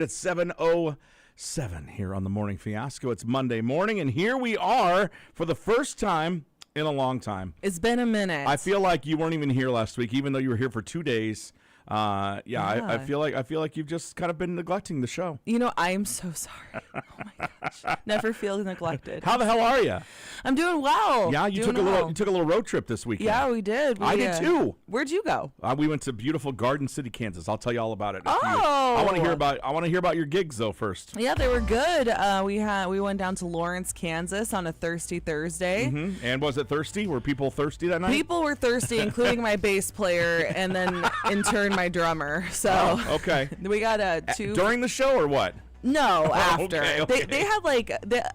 It's 7:07 here on the Morning Fiasco. It's Monday morning, and here we are for the first time in a long time. It's been a minute. I feel like you weren't even here last week, even though you were here for 2 days. I feel like you've just kind of been neglecting the show. You know, I am so sorry. Oh my gosh, never feel neglected. How the hell are you? I'm doing well. Yeah, you took a little road trip this weekend. Yeah, we did. I did too. Where'd you go? We went to beautiful Garden City, Kansas. I'll tell you all about it. I want to hear about your gigs though first. Yeah, they were good. We went down to Lawrence, Kansas on a thirsty Thursday. Mm-hmm. And was it thirsty? Were people thirsty that night? People were thirsty, including my bass player, and then in turn my drummer. So okay. We got two during the show or what? No, after. Okay. They had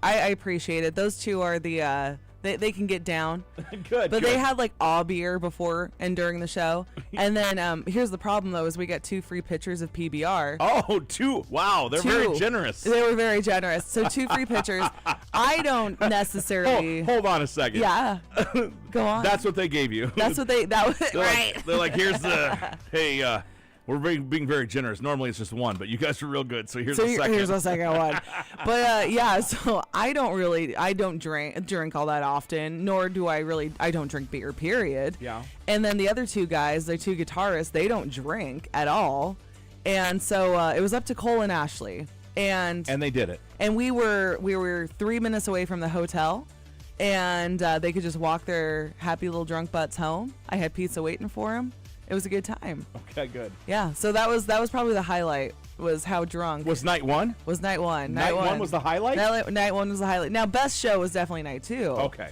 I appreciate it. Those two are the they can get down. Good. But they had all beer before and during the show. And then here's the problem though, is we got 2 free pitchers of PBR. Oh, 2. Wow, they're very generous. They were very generous. So 2 free pitchers. I don't necessarily Hold on a second. Yeah. Go on. That's what they gave you. That was right. They're like, here's the hey, we're being very generous. Normally it's just 1, but you guys are real good. So here's the second. Here's the second one. But yeah, so I don't drink all that often, nor do I don't drink beer, period. Yeah. And then the other 2 guys, the 2 guitarists, they don't drink at all. And so it was up to Cole and Ashley. And they did it. And we were 3 minutes away from the hotel. And they could just walk their happy little drunk butts home. I had pizza waiting for them. It was a good time. Okay, good. Yeah, so that was probably the highlight, was how drunk. Was night 1? Was night 1. Night 1 was the highlight? Night 1 was the highlight. Now, best show was definitely night 2.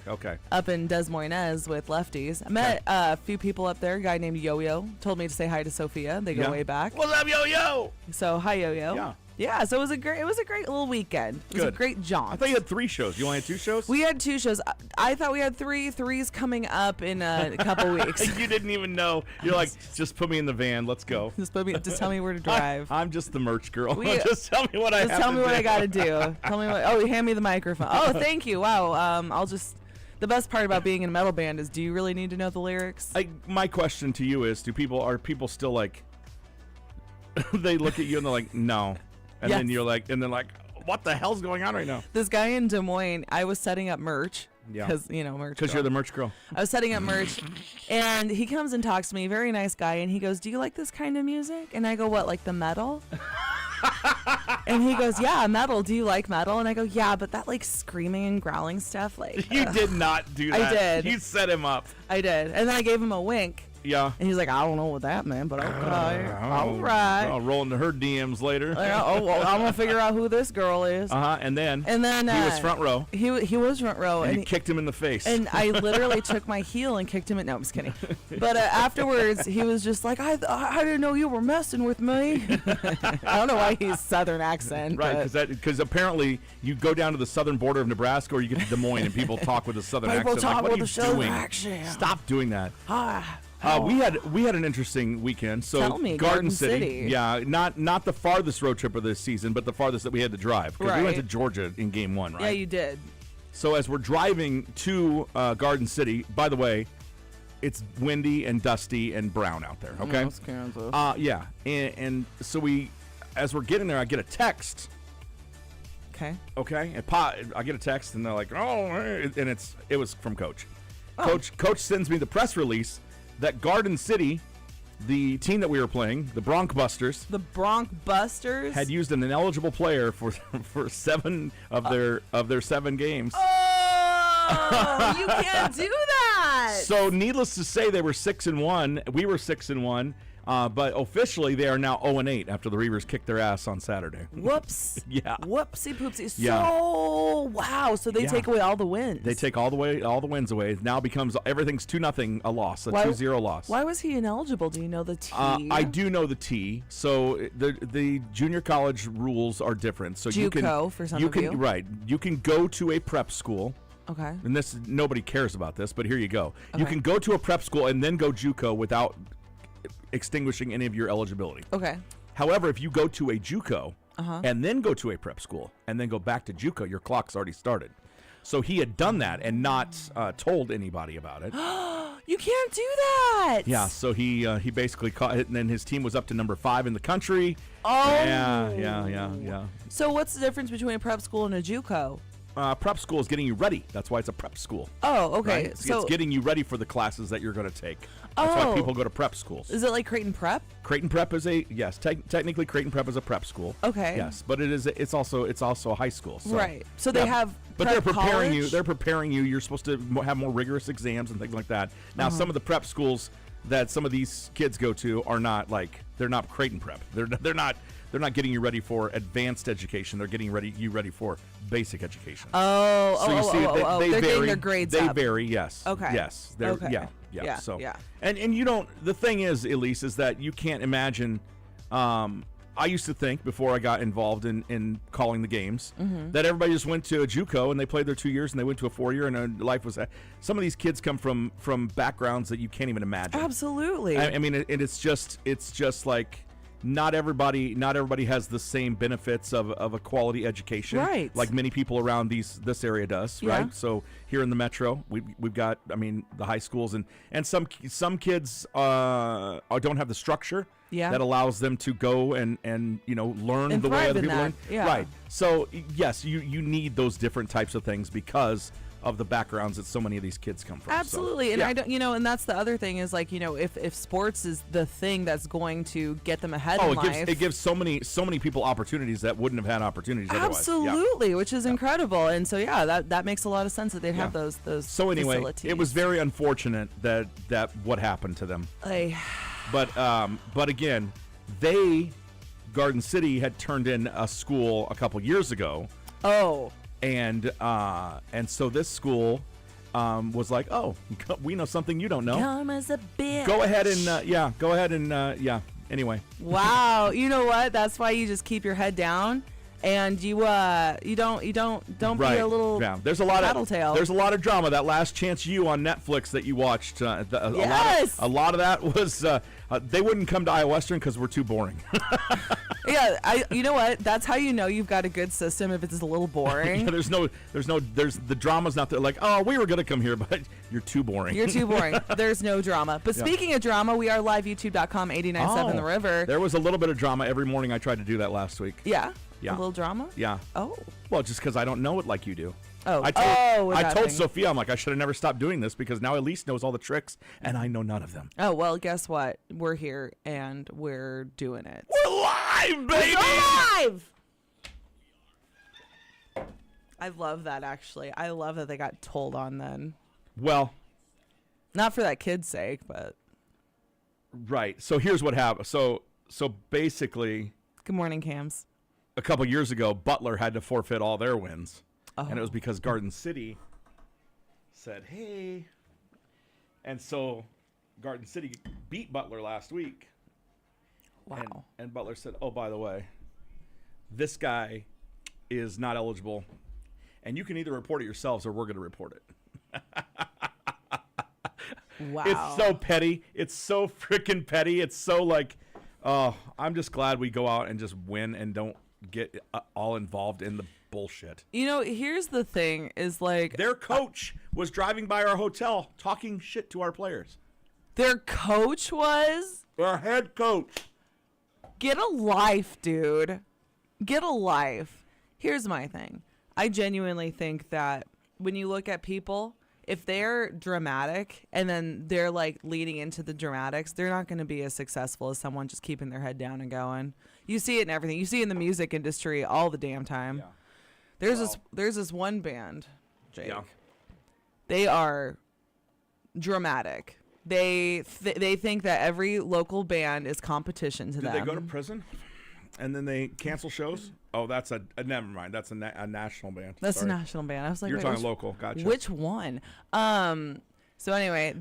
Okay. Up in Des Moines with Lefties. I met a few people up there. A guy named Yo-Yo told me to say hi to Sophia. They go way back. What's up, Yo-Yo? So, hi, Yo-Yo. Yeah. Yeah, so it was a great little weekend. It was a great jaunt. I thought you had 3 shows. You only had 2 shows? We had 2 shows. I thought we had 3. 3's coming up in a couple weeks. You didn't even know. You're like, just put me in the van. Let's go. Just tell me where to drive. I'm just the merch girl. Just tell me what I have to do. Just tell me what I got to do. Tell me what. Oh, hand me the microphone. Oh, thank you. Wow. The best part about being in a metal band is, do you really need to know the lyrics? My question to you is, are people still like, they look at you and they're like, no. And then you're like, what the hell's going on right now? This guy in Des Moines, I was setting up merch. Yeah. Because, merch. Because you're the merch girl. I was setting up merch, and he comes and talks to me, very nice guy, and he goes, do you like this kind of music? And I go, what, like the metal? And he goes, yeah, metal. Do you like metal? And I go, yeah, but that screaming and growling stuff, You did not do that. I did. You set him up. I did. And then I gave him a wink. Yeah. And he's like, I don't know what that meant, but okay. All right. I'll roll into her DMs later. I'm going to figure out who this girl is. And then he was front row. He was front row. And you kicked him in the face. And I literally took my heel and kicked him in. No, I'm just kidding. But afterwards, he was just like, I didn't know you were messing with me. I don't know why he's Southern accent. Right, because apparently you go down to the southern border of Nebraska, or you get to Des Moines and people talk with a Southern accent. People talk with a Southern accent. Stop doing that. We had an interesting weekend. So tell me, Garden City. Yeah, not the farthest road trip of this season, but the farthest that we had to drive. Because we went to Georgia in game 1, right? Yeah, you did. So as we're driving to Garden City, by the way, it's windy and dusty and brown out there. Okay. That's Kansas. Yeah, and so as we're getting there, I get a text. Okay. Okay, and I get a text, and they're like, "Oh," and it was from Coach. Coach sends me the press release that Garden City, the team that we were playing, the Broncbusters, had used an ineligible player for 7 of their 7 games. Oh, you can't do that. So needless to say, they were 6-1. We were 6-1. But officially, they are now 0-8 after the Reavers kicked their ass on Saturday. Whoops. Yeah. Whoopsie poopsie. Yeah. So, wow. So they take away all the wins. They take all the wins away. It now becomes everything's 2-0 a loss, a 2-0 loss. Why was he ineligible? Do you know the T? I do know the T. So the junior college rules are different. So JUCO for some of you. Right. You can go to a prep school. Okay. And nobody cares about this, but here you go. Okay. You can go to a prep school and then go JUCO without extinguishing any of your eligibility. Okay. However, if you go to a JUCO and then go to a prep school and then go back to JUCO, your clock's already started. So he had done that and not told anybody about it. You can't do that. Yeah, so he basically caught it, and then his team was up to number 5 in the country. Oh. Yeah. So what's the difference between a prep school and a JUCO? Prep school is getting you ready. That's why it's a prep school. Oh, okay. Right? So it's getting you ready for the classes that you're going to take. That's why people go to prep schools. Is it like Creighton Prep? Creighton Prep is technically Creighton Prep is a prep school. Okay. Yes, but it's also a high school. So, right. So they have. But prep they're preparing college? you. They're preparing you. You're supposed to have more rigorous exams and things like that. Now, some of the prep schools that some of these kids go to are not they're not Creighton Prep. They're not getting you ready for advanced education. They're getting you ready for basic education. They're vary. getting their grades They up. vary. Yes. Okay. Yes. Okay. Yeah. So. Yeah. And you don't. The thing is, Elise, is that you can't imagine. I used to think before I got involved in calling the games that everybody just went to a JUCO and they played their 2 years and they went to a 4-year and life was. Some of these kids come from backgrounds that you can't even imagine. Absolutely. I mean, it's just like not everybody has the same benefits of a quality education, right? Like many people around this area does, Yeah. right? So here in the metro, we've got, I mean, the high schools and some kids don't have the structure. Yeah. That allows them to go and learn And the way thrive other in people that. learn. Yeah. Right. So yes, you need those different types of things because of the backgrounds that so many of these kids come from. Absolutely. So, And yeah. I don't, and that's the other thing is like, if sports is the thing that's going to get them ahead in life. It gives so many people opportunities that wouldn't have had opportunities otherwise. Absolutely, which is incredible. And so that makes a lot of sense that they'd have those So anyway, facilities. it was very unfortunate that what happened to them. But again, Garden City had turned in a school a couple years ago. Oh. And so this school was like, oh, we know something you don't know. Come as a bitch. Go ahead and Anyway. Wow. You know what? That's why you just keep your head down and you don't be a little There's a lot tattletale. There's a lot of drama. That Last Chance U on Netflix that you watched. Yes. A lot of that was they wouldn't come to Iowa Western because we're too boring. Yeah, you know what? That's how you know you've got a good system if it's a little boring. Yeah, there's the drama's not there. Like, oh, we were gonna come here, but you're too boring. You're too boring. There's no drama. But speaking of drama, we are live youtube.com 89.7 The River. There was a little bit of drama every morning. I tried to do that last week. Yeah. Yeah. A little drama? Yeah. Oh. Well, just because I don't know it like you do. Oh. I told Sophia, I'm like, I should have never stopped doing this because now Elise knows all the tricks and I know none of them. Oh, well, guess what? We're here and we're doing it. We're live, baby! We're live! I love that, actually. I love that they got told on then. Well. Not for that kid's sake, but. Right. So here's what happened. So basically. Good morning, Cams. A couple years ago, Butler had to forfeit all their wins. Oh. And it was because Garden City said, hey. And so Garden City beat Butler last week. Wow. And Butler said, oh, by the way, this guy is not eligible. And you can either report it yourselves or we're going to report it. Wow. It's so petty. It's so freaking petty. It's so like, oh, I'm just glad we go out and just win and don't get all involved in the bullshit. Here's the thing is like their coach was driving by our hotel talking shit to our players. Their coach was? Our head coach. Get a life, dude. Get a life. Here's my thing. I genuinely think that when you look at people, if they're dramatic and then they're like leading into the dramatics, they're not going to be as successful as someone just keeping their head down and going. You see it in everything. You see it in the music industry all the damn time. Yeah. There's this one band, Jake. Yeah. They are dramatic. They think that every local band is competition to them. Did they go to prison? And then they cancel shows? Oh, that's a never mind. That's a national band. That's Sorry. a national band. I was like, You're wait, talking local. Gotcha. Which one? So anyway,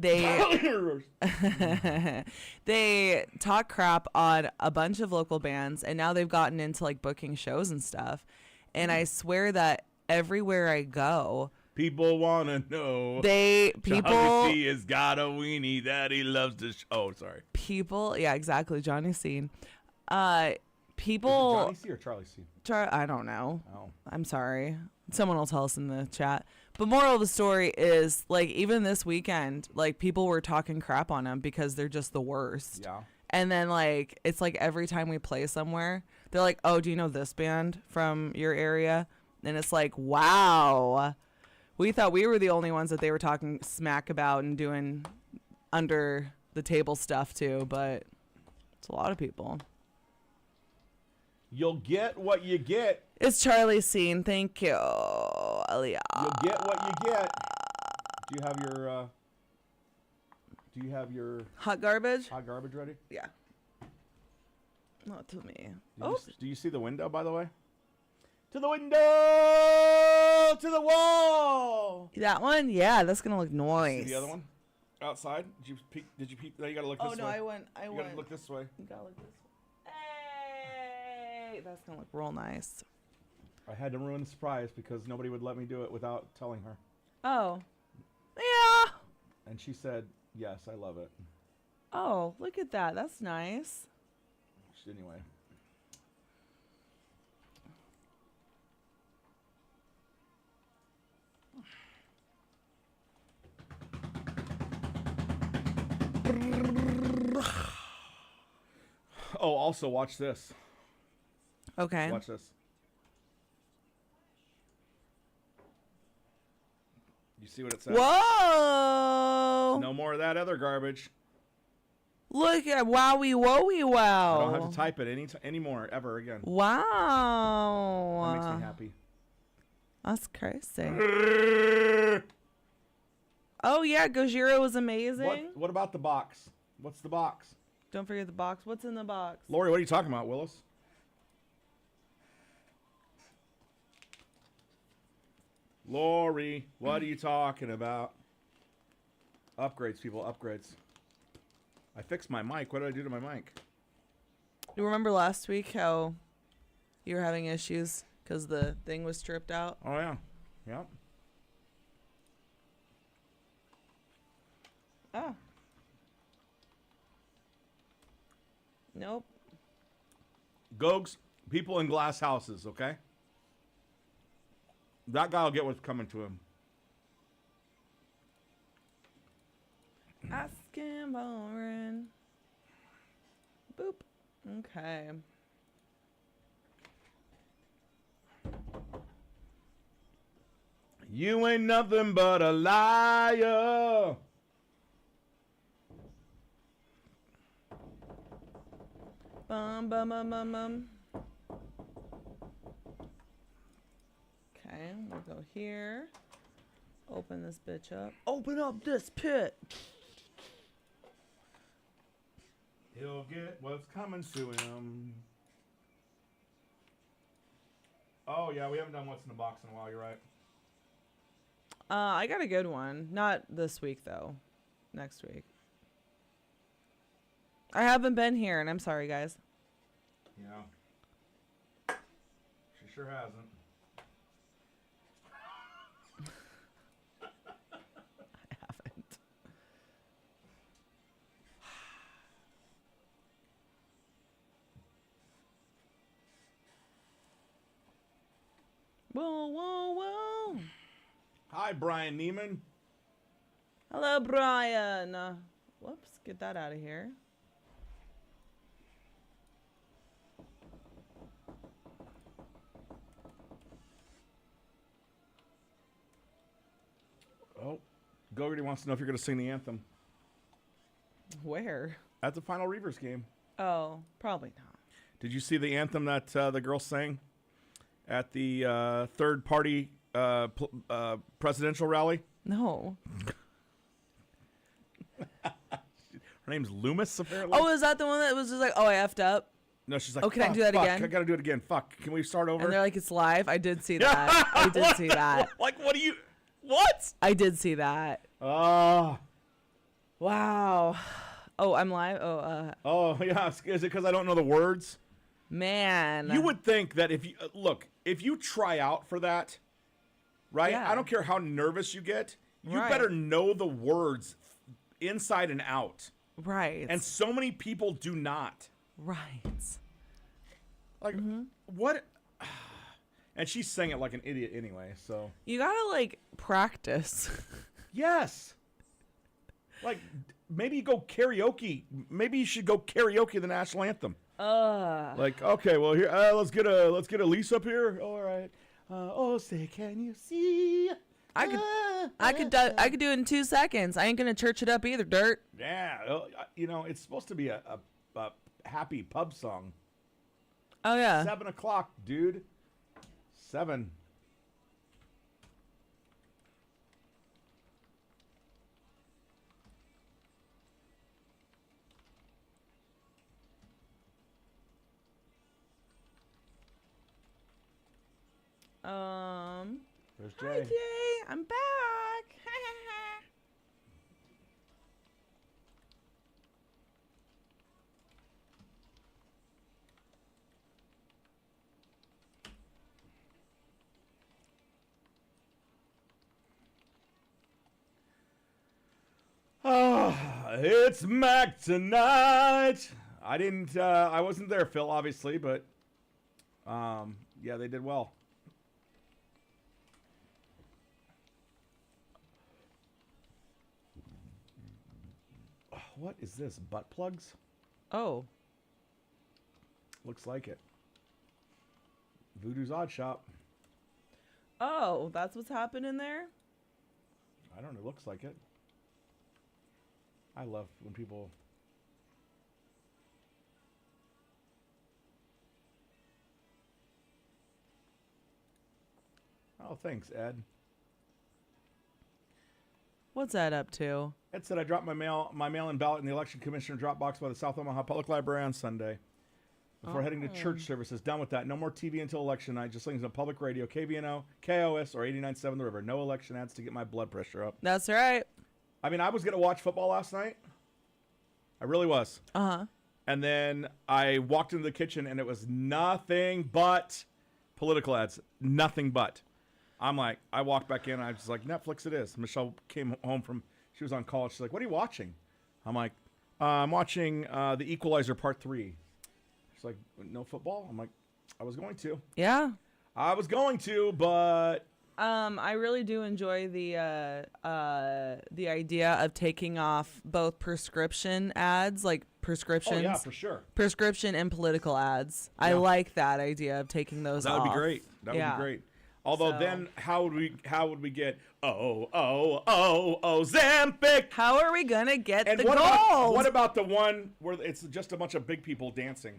they talk crap on a bunch of local bands, and now they've gotten into like booking shows and stuff. And I swear that everywhere I go, people want to know. People Johnny C has got a weenie that he loves to. Oh, sorry. People, yeah, exactly. Johnny Scene. people. Johnny C or Charlie C? I don't know. Oh. I'm sorry. Someone will tell us in the chat. But moral of the story is, like, even this weekend, like, people were talking crap on them because they're just the worst. Yeah. And then, like, it's like every time we play somewhere, they're like, oh, do you know this band from your area? And it's like, wow. We thought we were the only ones that they were talking smack about and doing under the table stuff to, but it's a lot of people. You'll get what you get. It's Charlie's scene. Thank you, Aliyah. You'll get what you get. Do you have your Hot garbage? hot garbage ready? Yeah. Not to me. Do you see the window, by the way? To the window! To the wall! That one? Yeah, that's going to look nice. See the other one? Outside? Did you peek? No, you gotta look this way. Oh, no, I went. You gotta look this way. You gotta look this way. Hey! That's going to look real nice. I had to ruin the surprise because nobody would let me do it without telling her. Oh. Yeah. And she said, yes, I love it. Oh, look at that. That's nice. Anyway. Oh, also watch this. Okay. Watch this. You see what it says? Whoa! No more of that other garbage. Look at wowie wowie wow. I don't have to type it anymore ever again. Wow. That makes me happy. That's crazy. Oh yeah, Gojira was amazing. What about the box? What's the box? Don't forget the box. What's in the box? Lori, what are you talking about, Willis? Lori, what are you talking about? Upgrades, people, upgrades. I fixed my mic. What did I do to my mic? You remember last week how you were having issues because the thing was stripped out? Oh, yeah. Yep. Oh. Nope. Gogs, people in glass houses, okay? That guy will get what's coming to him. Asking Lauren. Boop. Okay. You ain't nothing but a liar. Bum bum bum bum bum. Okay, we'll go here. Open this bitch up. Open up this pit. He'll get what's coming to him. Oh, yeah, we haven't done what's in the box in a while. You're right. I got a good one. Not this week, though. Next week. I haven't been here, and I'm sorry, guys. Yeah. She sure hasn't. I haven't. Whoa, whoa, whoa. Hi, Brian Neiman. Hello, Brian. Whoops, get that out of here. Oh, Gogarty wants to know if you're going to sing the anthem. Where? At the final Reavers game. Oh, probably not. Did you see the anthem that the girls sang at the third-party presidential rally? No. Her name's Loomis, apparently. Oh, is that the one that was just like, oh, I effed up? No, she's like, oh, can I do that fuck, again? I got to do it again. Fuck. Can we start over? And they're like, it's live. I did see that. I did see that. Like, what do you... What? I did see that. Oh. Wow. Oh, I'm live? Oh, yeah. Is it because I don't know the words? Man. You would think that if you... look, if you try out for that, right? Yeah. I don't care how nervous you get. You Right. better know the words inside and out. Right. And so many people do not. Right. Like, what? And she sang it like an idiot anyway, so. You gotta, like, practice. Yes. Like, maybe you go karaoke. Maybe you should go karaoke the national anthem. Like, okay, well, here, let's get Elise up here. All right. Oh, say, can you see? I could do it in 2 seconds. I ain't gonna church it up either, dirt. Yeah, you know, it's supposed to be a happy pub song. Oh yeah. 7 o'clock, dude. 7. There's Jay. Hi Jay, I'm back. Oh, it's Mac tonight. I wasn't there, Phil, obviously, but yeah, they did well. What is this? Butt plugs? Oh. Looks like it. Voodoo's Odd Shop. Oh, that's what's happening there? I don't know. Looks like it. I love when people... Oh, thanks, Ed. What's that up to? Ed said I dropped my mail-in ballot in the election commissioner drop box by the South Omaha Public Library on Sunday. Before heading to church services. Done with that. No more TV until election night. Just listens to public radio, KVNO, KOS, or 89.7 The River. No election ads to get my blood pressure up. That's right. I mean, I was going to watch football last night. I really was. Uh-huh. And then I walked into the kitchen, and it was nothing but political ads. Nothing but. I'm like, I walked back in, and I was like, Netflix it is. Michelle came home from, she was on call. She's like, what are you watching? I'm like, I'm watching The Equalizer Part 3. She's like, no football? I'm like, I was going to. Yeah. I was going to, but... I really do enjoy the idea of taking off both prescription ads, like prescriptions. Oh, yeah, for sure. Prescription and political ads. Yeah. I like that idea of taking those off. That would be great. That would be great. Although then how would we get Ozempic? How are we gonna get the gold? What about the one where it's just a bunch of big people dancing?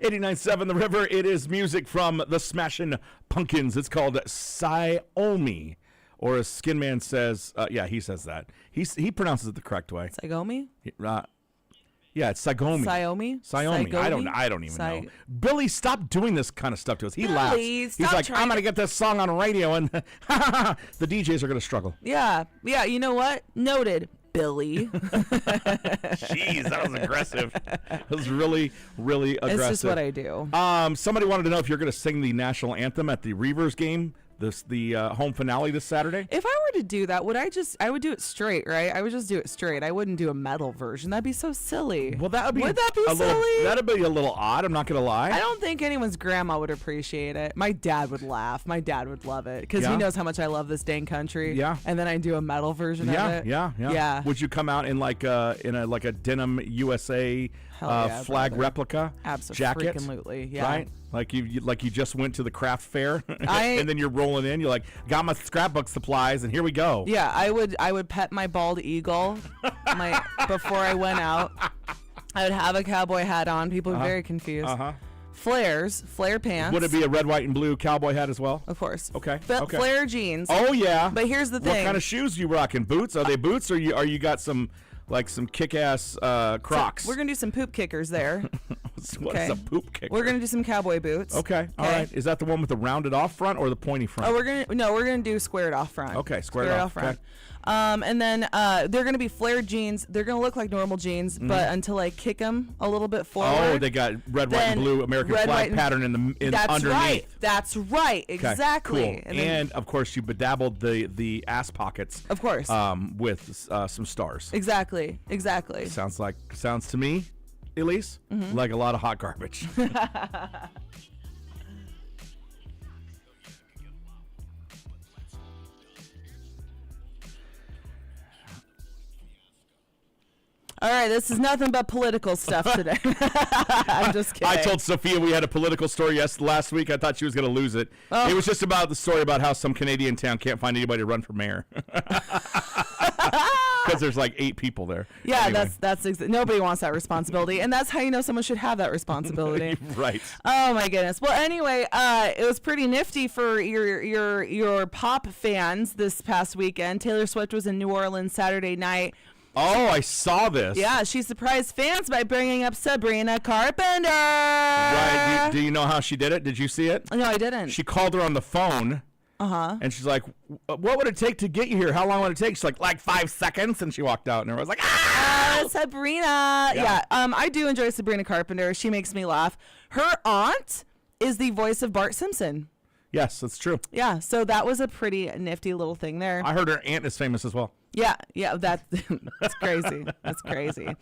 89.7 The River. It is music from the Smashing Pumpkins. It's called Siomi, or as Skin Man says. Yeah, he says that. He pronounces it the correct way. Siomi? Yeah, it's Siomi. Siomi. I don't even know. Billy, stop doing this kind of stuff to us. He laughs. He's like, I'm going to get this song on radio, and the DJs are going to struggle. Yeah. Yeah, you know what? Noted. Billy. Jeez, that was aggressive. That was really, really aggressive. It's just what I do. Somebody wanted to know if you're going to sing the national anthem at the Reavers game, the home finale this Saturday. If I were to do that, I would do it straight, right? I would just do it straight. I wouldn't do a metal version. That'd be so silly. Well, would that be silly? That'd be a little odd. I'm not going to lie. I don't think anyone's grandma would appreciate it. My dad would laugh. My dad would love it because he knows how much I love this dang country. Yeah. And then I do a metal version of it. Yeah. Would you come out in like a denim USA flag replica jacket? Absolutely. Yeah. Right. Like you just went to the craft fair, and then you're rolling in. You're like, got my scrapbook supplies, and here we go. Yeah, I would pet my bald eagle, before I went out. I would have a cowboy hat on. People are very confused. Flare pants. Would it be a red, white, and blue cowboy hat as well? Of course. Okay. Flare jeans. Oh yeah. But here's the thing. What kind of shoes you rocking? Boots? Are they boots, or you got some kick-ass Crocs? So we're gonna do some poop kickers there. What is a poop kicker? We're gonna do some cowboy boots. Okay. All right. Is that the one with the rounded off front or the pointy front? Oh, we're gonna do squared off front. Okay, squared off front. Okay. And then they're gonna be flared jeans. They're gonna look like normal jeans, but until I kick them a little bit forward. Oh, they got red, white, and blue American flag pattern underneath. That's right. Exactly. Okay, cool. And of course, you bedabbled the ass pockets. Of course. With some stars. Exactly. Sounds to me Elise? Like a lot of hot garbage. All right, this is nothing but political stuff today. I'm just kidding. I told Sophia we had a political story last week. I thought she was going to lose it. Oh. It was just about the story about how some Canadian town can't find anybody to run for mayor. Because there's like 8 people there. Yeah, anyway. that's nobody wants that responsibility, and that's how you know someone should have that responsibility. Right. Oh my goodness. Well, anyway, it was pretty nifty for your pop fans this past weekend. Taylor Swift was in New Orleans Saturday night. Oh, I saw this. Yeah, she surprised fans by bringing up Sabrina Carpenter. Right. Do you know how she did it? Did you see it? No, I didn't. She called her on the phone. Uh-huh. And she's like, what would it take to get you here? How long would it take? She's like 5 seconds. And she walked out and everyone was like, ah! Sabrina. Yeah. I do enjoy Sabrina Carpenter. She makes me laugh. Her aunt is the voice of Bart Simpson. Yes, that's true. Yeah, so that was a pretty nifty little thing there. I heard her aunt is famous as well. Yeah, that's crazy. That's crazy.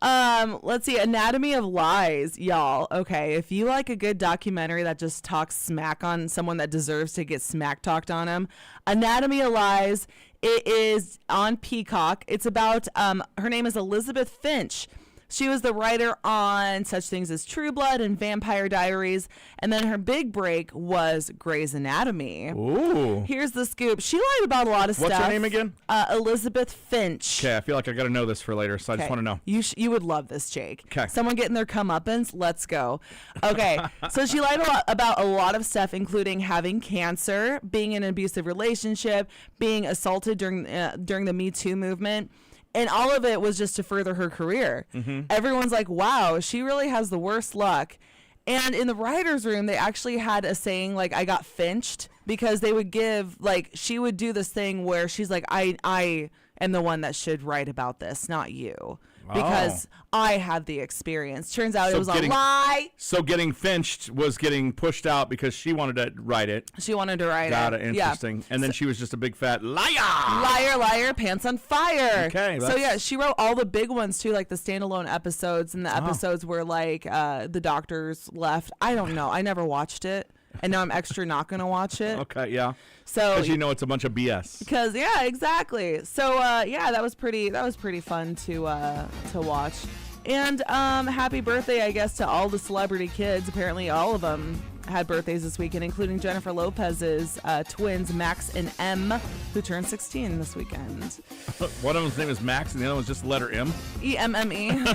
Let's see, Anatomy of Lies, y'all. Okay, if you like a good documentary that just talks smack on someone that deserves to get smack talked on them, Anatomy of Lies, it is on Peacock. It's about, her name is Elizabeth Finch. She was the writer on such things as True Blood and Vampire Diaries. And then her big break was Grey's Anatomy. Ooh. Here's the scoop. She lied about a lot of stuff. What's her name again? Elizabeth Finch. Okay, I feel like I got to know this for later, so I just want to know. You would love this, Jake. Okay. Someone getting their comeuppance? Let's go. Okay, so she lied about a lot of stuff, including having cancer, being in an abusive relationship, being assaulted during the Me Too movement. And all of it was just to further her career. Mm-hmm. Everyone's like, wow, she really has the worst luck. And in the writer's room, they actually had a saying like, I got finched, because they would give, like, she would do this thing where she's like, I am the one that should write about this, not you. Because I had the experience. Turns out it was a lie. So getting finched was getting pushed out because she wanted to write it. She wanted to write Got it. Interesting. Yeah. And then she was just a big fat liar. Liar, liar, pants on fire. Okay. So yeah, she wrote all the big ones too, like the standalone episodes and the episodes where like the doctors left. I don't know. I never watched it. And now I'm extra not going to watch it. Okay, yeah. So because you know it's a bunch of BS. Because yeah, exactly. So yeah, that was pretty fun to watch. And happy birthday, I guess, to all the celebrity kids. Apparently, all of them had birthdays this weekend, including Jennifer Lopez's twins, Max and M, who turned 16 this weekend. One of them's name is Max, and the other one's just the letter M. E-M-M-E.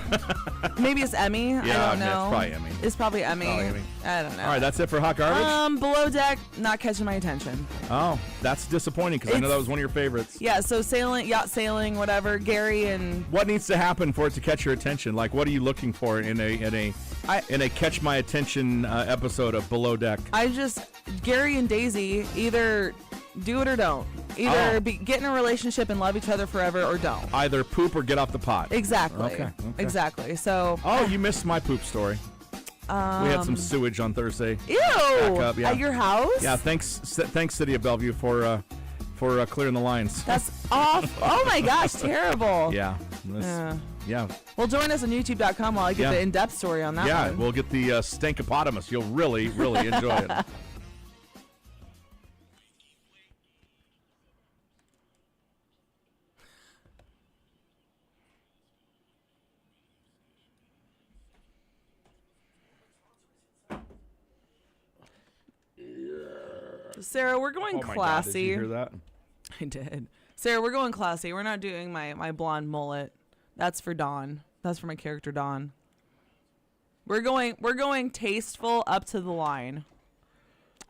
Maybe it's Emmy. Yeah, I don't know. It's probably Emmy. It's probably Emmy. I don't know. All right, that's it for Hot Garbage? Below Deck, not catching my attention. Oh, that's disappointing, because I know that was one of your favorites. Yeah, so yacht sailing, whatever, Gary and... What needs to happen for it to catch your attention? Like, what are you looking for in a catch my attention episode of Below Deck? Gary and Daisy, either do it or don't. Either get in a relationship and love each other forever, or don't. Either poop or get off the pot. Exactly. Okay. Exactly. So. Oh, you missed my poop story. We had some sewage on Thursday. Ew! Up, yeah. At your house? Yeah. Thanks, City of Bellevue for clearing the lines. That's awful. Oh my gosh, terrible. Yeah. Yeah. Well, join us on YouTube.com while I get the in-depth story on that one. Yeah, we'll get the stankopotamus. You'll really, really enjoy it. Sarah, we're going classy. God, did you hear that? I did. Sarah, we're going classy. We're not doing my blonde mullet. That's for Dawn. That's for my character Dawn. We're going tasteful up to the line.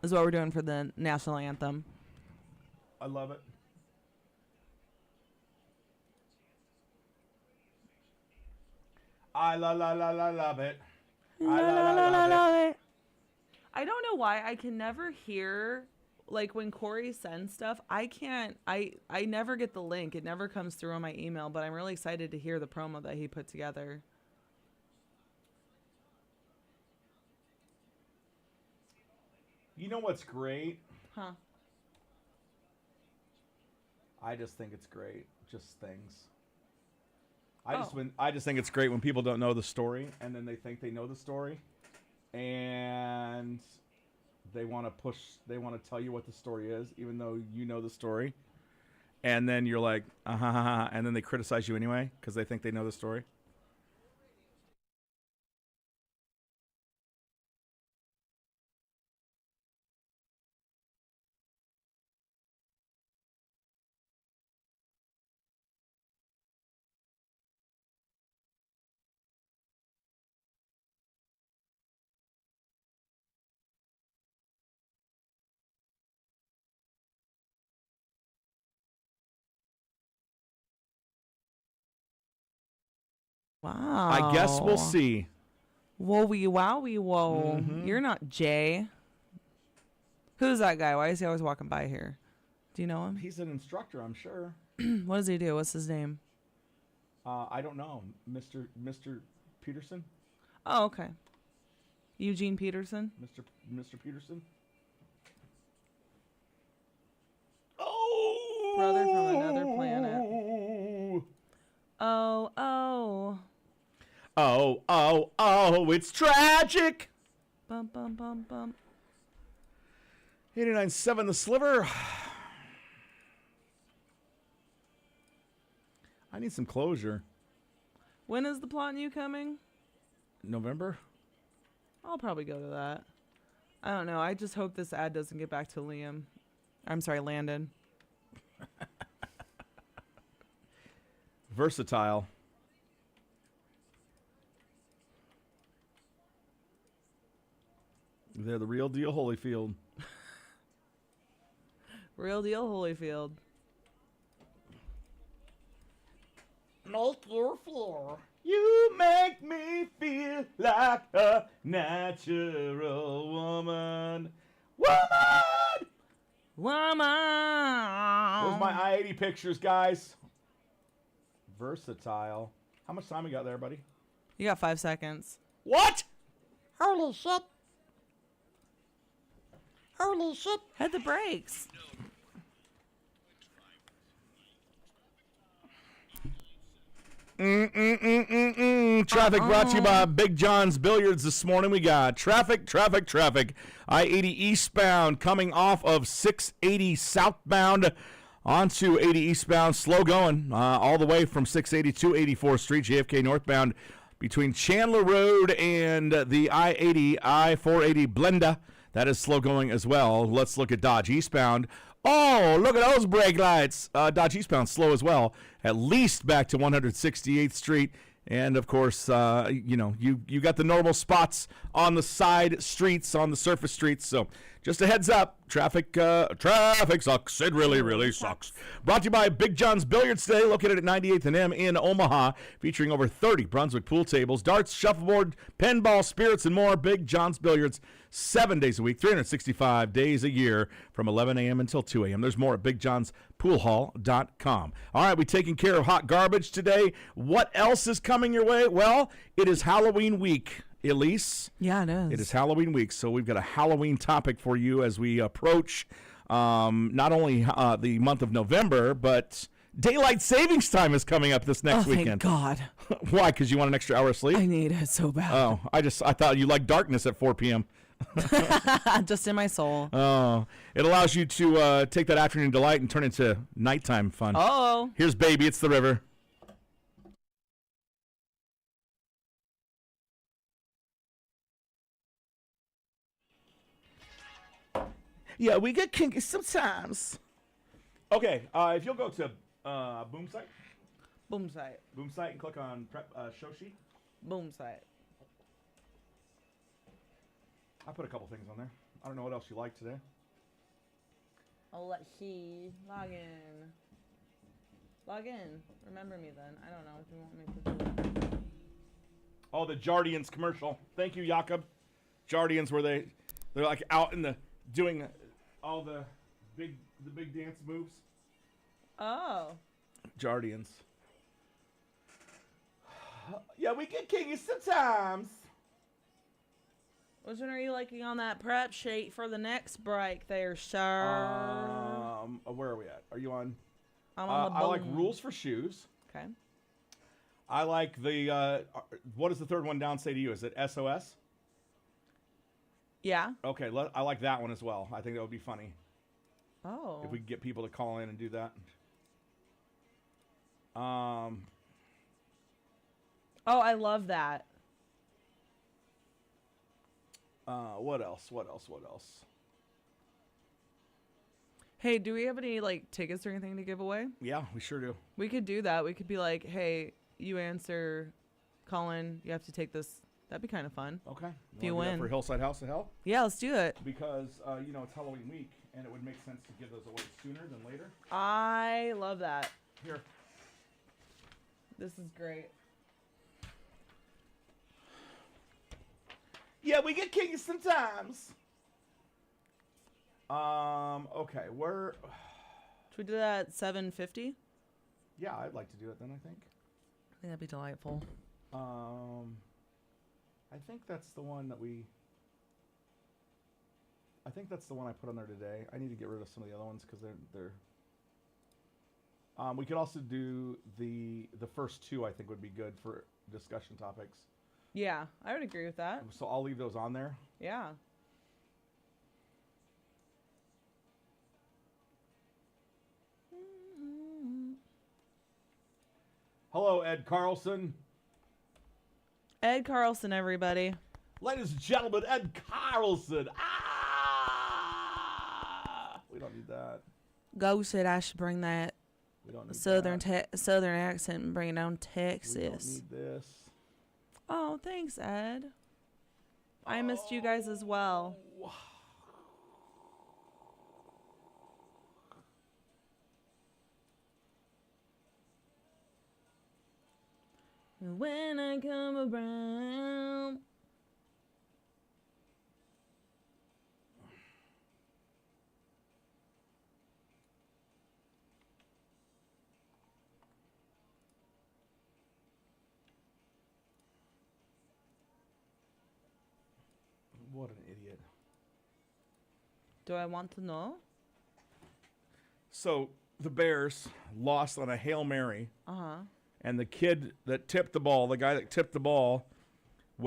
Is what we're doing for the national anthem. I love it. I love it. I love it. I don't know why I can never hear, like, when Corey sends stuff, I never get the link. It never comes through on my email, but I'm really excited to hear the promo that he put together. You know what's great? Huh? I just think it's great. Just things. I just think it's great when people don't know the story and then they think they know the story, and they want to tell you what the story is, even though you know the story, and then you're like, and then they criticize you anyway because they think they know the story. Wow. I guess we'll see. Whoa-wee, wowie, whoa. Mm-hmm. You're not Jay. Who's that guy? Why is he always walking by here? Do you know him? He's an instructor, I'm sure. What does he do? What's his name? I don't know. Mr. Peterson? Oh, okay. Eugene Peterson? Mr. Peterson? Oh! Brother from another planet. Oh, oh. Oh, it's tragic! Bum, bum, bum, bum. 89.7 The Sliver. I need some closure. When is the Plot and You coming? November? I'll probably go to that. I don't know. I just hope this ad doesn't get back to Liam. I'm sorry, Landon. Versatile. They're the real deal Holyfield. Real deal, Holyfield. Make you feel. You make me feel like a natural woman. Woman! Where's my I-80 pictures, guys? Versatile. How much time we got there, buddy? You got 5 seconds. What? Holy shit. Holy shit. Hit the brakes. Traffic brought to you by Big John's Billiards this morning. We got traffic. I-80 eastbound coming off of 680 southbound onto 80 eastbound. Slow going all the way from 680 to 84th Street, JFK northbound between Chandler Road and the I-80, I-480 Blenda. That is slow going as well. Let's look at Dodge eastbound. Oh, look at those brake lights. Dodge eastbound slow as well, at least back to 168th Street. And, of course, you got the normal spots on the side streets, on the surface streets. So just a heads up, traffic sucks. It really, really sucks. Brought to you by Big John's Billiards today, located at 98th and M in Omaha, featuring over 30 Brunswick pool tables, darts, shuffleboard, pinball, spirits, and more. Big John's Billiards, 7 days a week, 365 days a year from 11 a.m. until 2 a.m. There's more at BigJohn'sPoolHall.com. All right, we're taking care of hot garbage today. What else is coming your way? Well, it is Halloween week, Elise. Yeah, it is. It is Halloween week, so we've got a Halloween topic for you as we approach not only the month of November, but daylight savings time is coming up this next weekend. Thank God. Why? Because you want an extra hour of sleep? I need it so bad. Oh, I thought you liked darkness at 4 p.m. Just in my soul. Oh, it allows you to take that afternoon delight and turn it into nighttime fun. Oh. Here's Baby, It's the River. Yeah, we get kinky sometimes. Okay, if you'll go to Boom Site. Boom site. Boom Site and click on show sheet. Boom site. I put a couple things on there. I don't know what else you like today. Oh, let's see. Log in. Log in. Remember me then. I don't know if you want me to do that. Oh, the Jardians commercial. Thank you, Jakob. Jardians, where they're like out in the doing all the big dance moves. Oh. Jardians. Yeah, we get kinky sometimes. Which one are you liking on that prep sheet for the next break there, sir? Where are we at? Are you on? I'm on the I like boom. rules for shoes. Okay. I like the. What does the third one down say to you? Is it SOS? Yeah. Okay, I like that one as well. I think that would be funny Oh. if we could get people to call in and do that. Oh, I love that. What else? What else? What else? Hey, do we have any like tickets or anything to give away? Yeah, we sure do. We could do that. We could be like, hey, you answer, Colin, you have to take this. That'd be kind of fun. Okay. If you wanna do that win. for Hillside House of Hell, Yeah, let's do it. because it's Halloween week, and it would make sense to give those away sooner than later. I love that. Here. This is great. Yeah, we get kinky sometimes. Okay, where? Should we do that at 7:50? Yeah, I'd like to do it then. I think. I think that'd be delightful. I think that's the one that we. I think that's the one I put on there today. I need to get rid of some of the other ones because they're. We could also do the first two. I think would be good for discussion topics. Yeah, I would agree with that. So I'll leave those on there. Yeah. Hello, Ed Carlson. Ed Carlson, everybody. Ladies and gentlemen, Ed Carlson. Ah! We don't need that. Go said I should bring that We don't need southern that. southern accent and bring it down We don't Texas. need this. Oh, thanks, Ed. I missed you guys as well. When I come around. What an idiot. Do I want to know? So the Bears lost on a Hail Mary, Uh-huh. and the kid that tipped the ball, the guy that tipped the ball,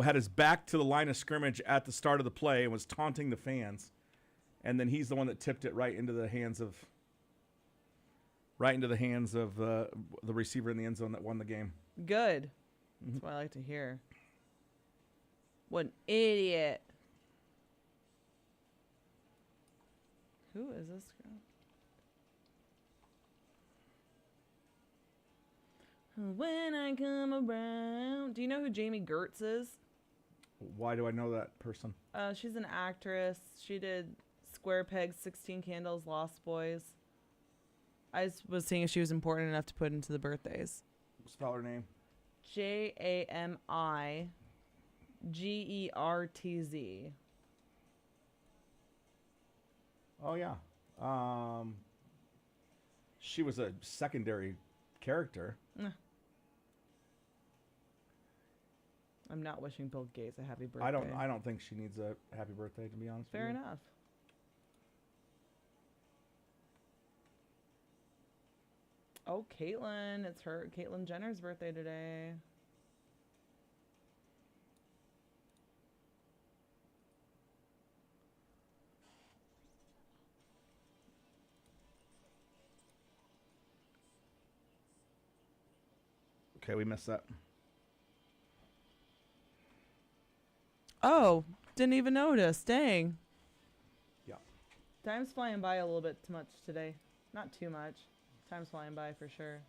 had his back to the line of scrimmage at the start of the play and was taunting the fans. And then he's the one that tipped it right into the hands of the receiver in the end zone that won the game. Good. That's what I like to hear. What an idiot. Who is this girl? When I come around. Do you know who Jamie Gertz is? Why do I know that person? She's an actress. She did Square Pegs, 16 Candles, Lost Boys. I just was seeing if she was important enough to put into the birthdays. Spell her name. JAMIGERTZ. Oh yeah. She was a secondary character. I'm not wishing Bill Gates a happy birthday. I don't think she needs a happy birthday, to be honest. Fair with you. enough. Oh, Caitlyn. It's Caitlyn Jenner's birthday today. Okay, we missed that. Oh, didn't even notice. Dang. Yeah. Time's flying by a little bit too much today. Not too much. Time's flying by for sure.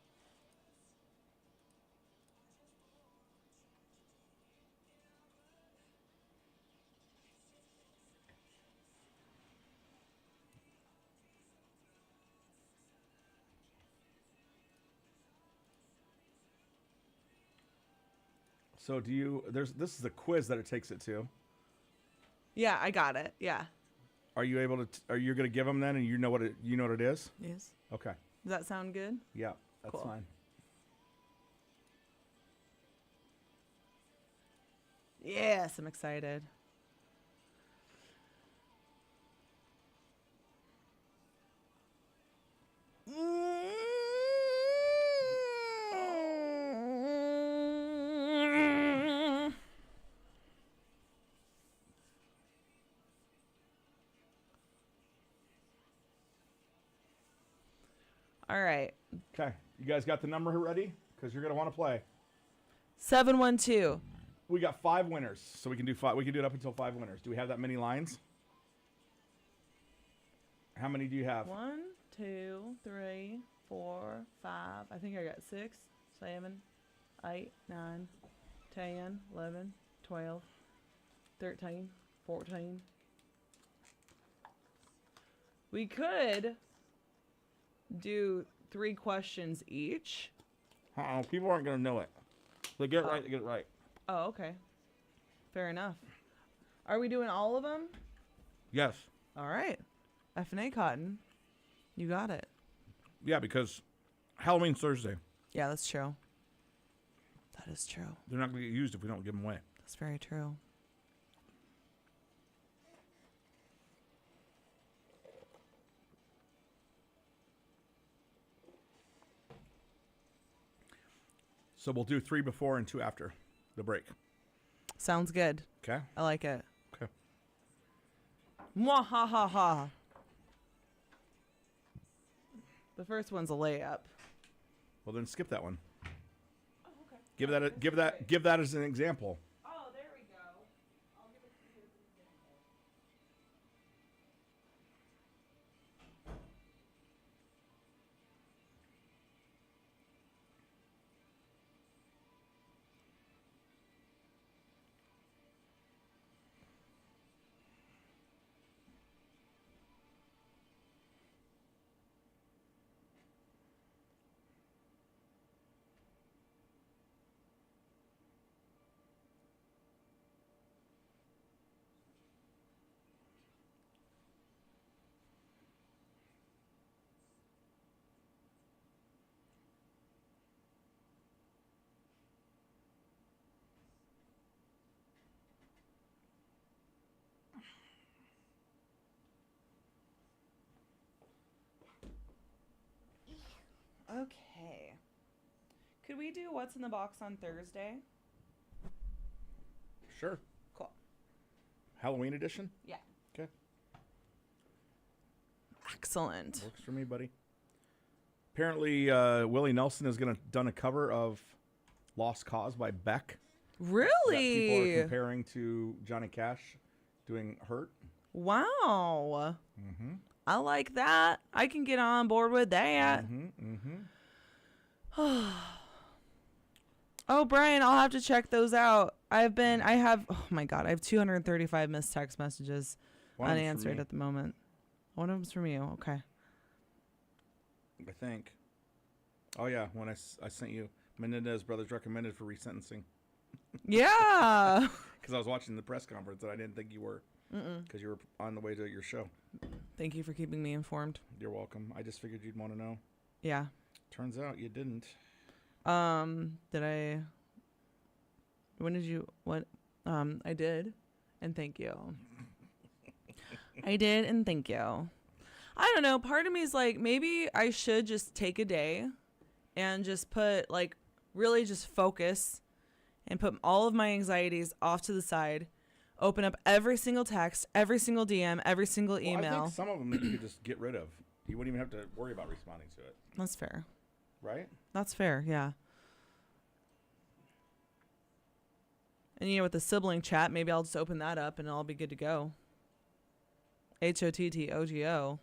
So this is a quiz that it takes it to. Yeah, I got it. Yeah. Are you able to are you going to give them then and you know what it is? Yes. Okay. Does that sound good? Yeah, that's Cool. fine. Yes, I'm excited. All right. Okay. You guys got the number ready? Because you're going to want to play. 712. We got 5 winners, so we can do 5. We can do it up until 5 winners. Do we have that many lines? How many do you have? 1, 2, 3, 4, 5. I think I got 6, 7, 8, 9, 10, 11, 12, 13, 14. We could do 3 questions each. People aren't going to know it. They get it right, they get it right. Oh, okay. Fair enough. Are we doing all of them? Yes. All right. F&A Cotton. You got it. Yeah, because Halloween's Thursday. Yeah, that's true. That is true. They're not going to get used if we don't give them away. That's very true. So we'll do 3 before and 2 after the break. Sounds good. Okay? I like it. Okay. Mwahaha. The first one's a layup. Well, then skip that one. Oh, okay. Give that as an example. Oh, there we go. I'll give it to you as an example. Okay. Could we do what's in the box on Thursday? Sure. Cool. Halloween edition? Yeah. Okay. Excellent. Works for me, buddy. Apparently, Willie Nelson has done a cover of Lost Cause by Beck. Really? That people are comparing to Johnny Cash doing Hurt. Wow. Mm-hmm. I like that. I can get on board with that. Mm-hmm. Mm-hmm. Oh, Brian, I'll have to check those out. I have 235 missed text messages unanswered at the moment. One of them's from you. Okay. I think. Oh, yeah. When I sent you Menendez brothers recommended for resentencing. Yeah. Because I was watching the press conference and I didn't think you were. Because you were on the way to your show. Thank you for keeping me informed. You're welcome. I just figured you'd want to know. Yeah. Turns out you didn't. Did I? When did you? What? I did, and thank you. I did, and thank you. I don't know. Part of me is like, maybe I should just take a day and just put, like, really just focus and put all of my anxieties off to the side. Open up every single text, every single DM, every single email. I think some of them you could just get rid of. You wouldn't even have to worry about responding to it. That's fair. Right? That's fair, yeah. And, with the sibling chat, maybe I'll just open that up and I'll be good to go. HOTTOGO.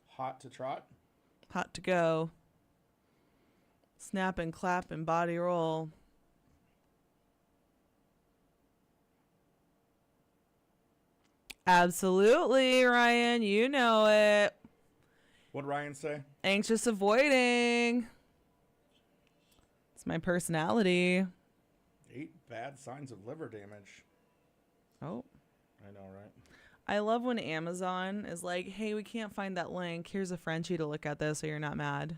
Hot to trot? Hot to go. Snap and clap and body roll. Absolutely, Ryan. You know it. What'd Ryan say? Anxious avoiding. It's my personality. 8 bad signs of liver damage. Oh. I know, right? I love when Amazon is like, hey, we can't find that link. Here's a Frenchie to look at this so you're not mad.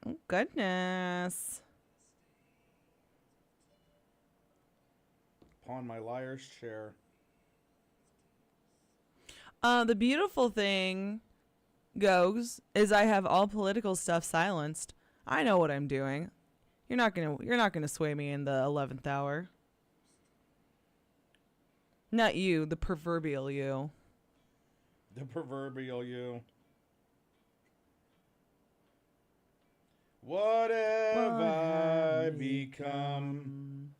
Oh, goodness. Upon my liar's chair. The beautiful thing goes is I have all political stuff silenced. I know what I'm doing. You're not gonna sway me in the 11th hour. Not you, the proverbial you. The proverbial you. What have I become?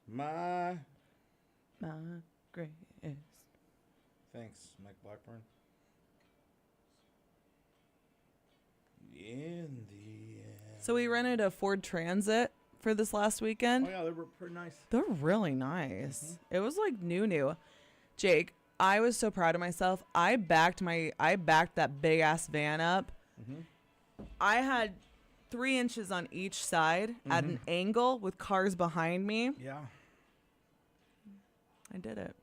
My grace. Thanks, Mike Blackburn. In the end. So we rented a Ford Transit for this last weekend. Oh yeah, they were pretty nice. They're really nice. It was like new. Jake, I was so proud of myself. I backed that big ass van up. I had 3 inches on each side at an angle with cars behind me. Yeah. I did it.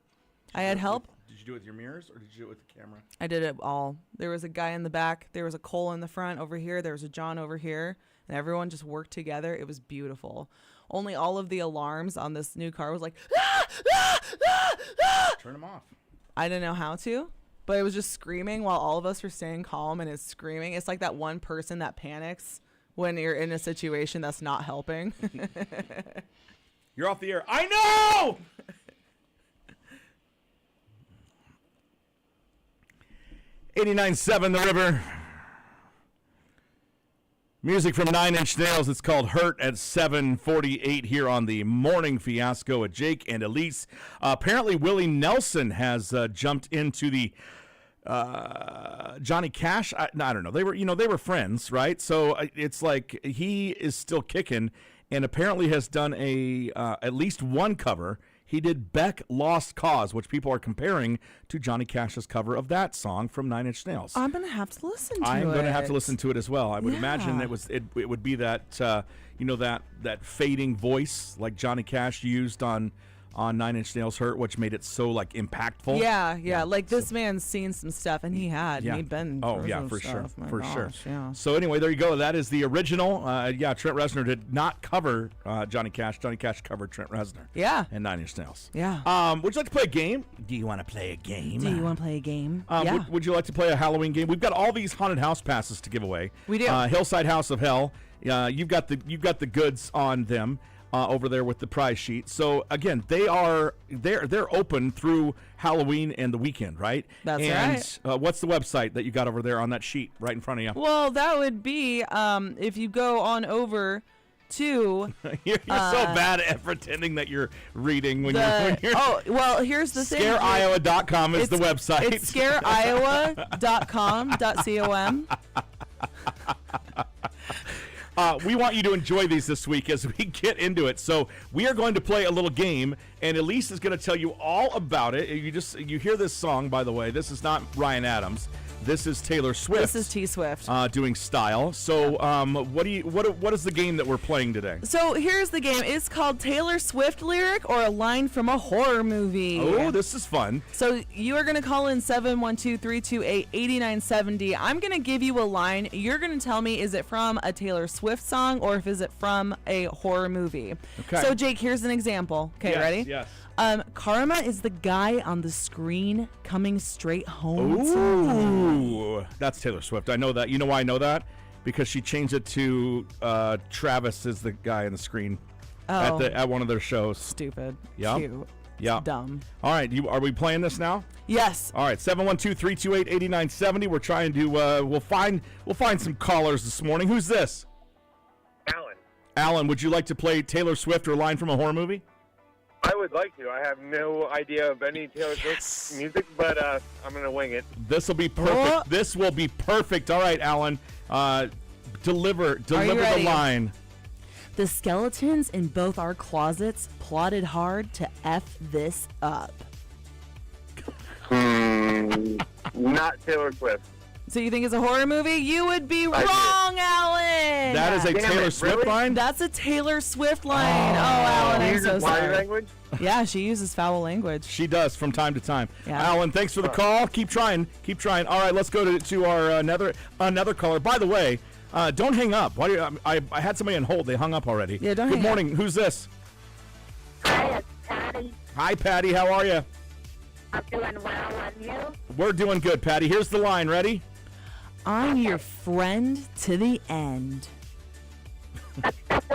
I had help. Did you do it with your mirrors or did you do it with the camera? I did it all. There was a guy in the back. There was a Cole in the front over here. There was a John over here. And everyone just worked together. It was beautiful. Only all of the alarms on this new car was like, ah, ah, ah, ah. Turn them off. I didn't know how to, but it was just screaming while all of us were staying calm, and it's screaming. It's like that one person that panics when you're in a situation that's not helping. You're off the air. I know! 89.7 The River. Music from 9 Inch Nails. It's called Hurt at 7:48 here on the Morning Fiasco with Jake and Elise. Apparently, Willie Nelson has jumped into the Johnny Cash. I don't know. They were friends, right? So it's like he is still kicking, and apparently has done at least one cover. He did Beck Lost Cause, which people are comparing to Johnny Cash's cover of that song from 9 Inch Nails. I'm going to have to listen to it. I'm going to have to listen to it as well. I would imagine it would be that, that fading voice like Johnny Cash used on 9 Inch Nails Hurt, which made it so like impactful. Yeah. Like this man's seen some stuff, and he had. Yeah. He'd been. Oh through yeah, some for sure, stuff. My for gosh, sure. Yeah. So anyway, there you go. That is the original. Trent Reznor did not cover Johnny Cash. Johnny Cash covered Trent Reznor. Yeah. And 9 Inch Nails. Yeah. Would you like to play a game? Do you want to play a game? Yeah. Would you like to play a Halloween game? We've got all these haunted house passes to give away. We do. Hillside House of Hell. You've got the goods on them. Over there with the prize sheet. So again, they're open through Halloween and the weekend, right? That's right. What's the website that you got over there on that sheet right in front of you? Well, that would be if you go on over to. You're so bad at pretending that you're reading when you're. Oh well, here's the thing. ScareIowa.com is the website. It's ScareIowa.com.com. We want you to enjoy these this week as we get into it. So we are going to play a little game, and Elise is going to tell you all about it. You hear this song, by the way. This is not Ryan Adams. This is Taylor Swift. This is T Swift doing Style. So what is the game that we're playing today? So here's the game. It's called Taylor Swift lyric or a line from a horror movie. Oh, this is fun. So you are going to call in 712-328-8970. I'm going to give you a line. You're going to tell me, is it from a Taylor Swift song or if is it from a horror movie? Okay. So Jake, here's an example. Okay, ready? Yes. Karma is the guy on the screen coming straight home tonight. Ooh, that's Taylor Swift. I know that. You know why I know that? Because she changed it to Travis is the guy on the screen at one of their shows. Stupid. Yeah. Cute. Yeah. Dumb. All right. Are we playing this now? Yes. All right. 712-328-8970. We're trying to we'll find some callers this morning. Who's this? Alan. Alan, would you like to play Taylor Swift or a line from a horror movie? I would like to. I have no idea of any Taylor Swift music, but I'm going to wing it. This will be perfect. Oh. This will be perfect. All right, Alan. Deliver the line. The skeletons in both our closets plotted hard to F this up. Not Taylor Swift. So you think it's a horror movie? You would be wrong, Alan. That is a Taylor Swift really? line? That's a Taylor Swift line. Oh, Alan, I'm so Body sorry. language? Yeah, she uses foul language. She does from time to time. Yeah. Alan, thanks for the call. Keep trying. All right, let's go to our another caller. By the way, don't hang up. Why do you, I had somebody on hold. They hung up already. Yeah, don't Good hang up. morning. Who's this? Hi, it's Patty. Hi, Patty. How are you? I'm doing well, and you? We're doing good, Patty. Here's the line. Ready? I'm your friend to the end.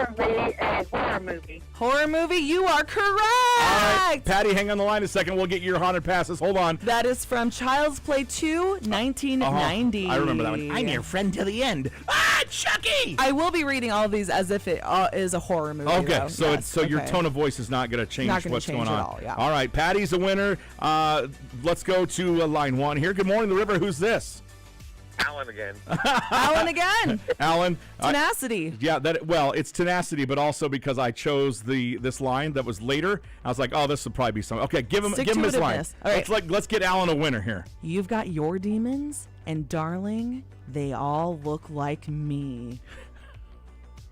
Preferably a horror movie. Horror movie, you are correct. All right, Patty, hang on the line a second. We'll get your haunted passes. Hold on. That is from Child's Play 2, 1990. I remember that one. I'm your friend to the end. Ah, Chucky! I will be reading all of these as if it is a horror movie. Okay, though. so Yes, it's so your okay. tone of voice is not going to change Not gonna what's change going on. at all, yeah. All right, Patty's a winner. Let's go to line 1 here. Good morning, the river. Who's this? Alan again. Alan again. Alan. Tenacity. Yeah, it's tenacity, but also because I chose this line that was later. I was like, oh, this will probably be something. Okay, give him his line. All right. Let's get Alan a winner here. You've got your demons, and darling, they all look like me.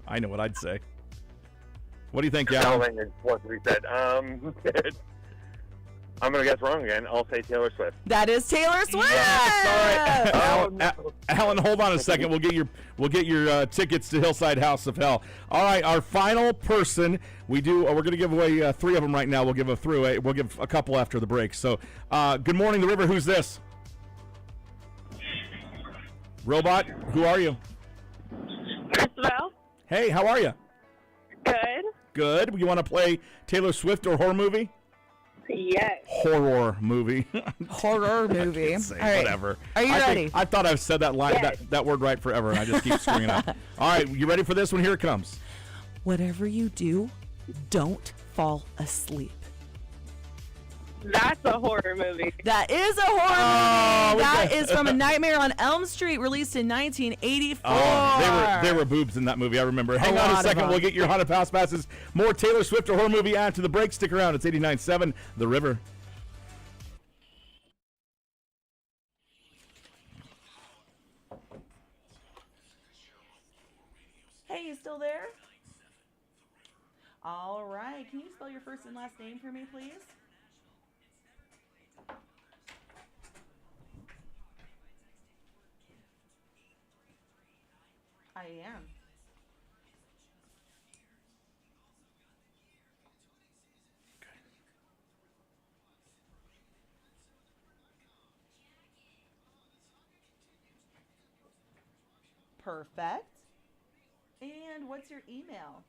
I know what I'd say. What do you think, Alan? Alan is what we said. I'm going to guess wrong again. I'll say Taylor Swift. That is Taylor Swift. Sorry, Oh, no. Alan, hold on a second. We'll get your tickets to Hillside House of Hell. All right, our final person. We're going to give away 3 of them right now. We'll give We'll give a couple after the break. So, good morning, the river. Who's this? Robot. Who are you? Christabel? Hey, how are you? Good. Good. You want to play Taylor Swift or horror movie? Yes. Horror movie. Horror movie. Say, All right. whatever. Are you ready? I thought I've said that line Yes. that word right forever, and I just keep screwing up. All right, you ready for this one? Here it comes. Whatever you do, don't fall asleep. That's a horror movie. That is a horror movie. That is from A Nightmare on Elm Street, released in 1984. Oh, there were boobs in that movie. I remember. Hang on a lot of second. them. We'll get your haunted house passes. More Taylor Swift or horror movie after the break. Stick around. It's 89.7 The River. Hey, you still there? All right. Can you spell your first and last name for me, please? I am. Perfect. And what's your email?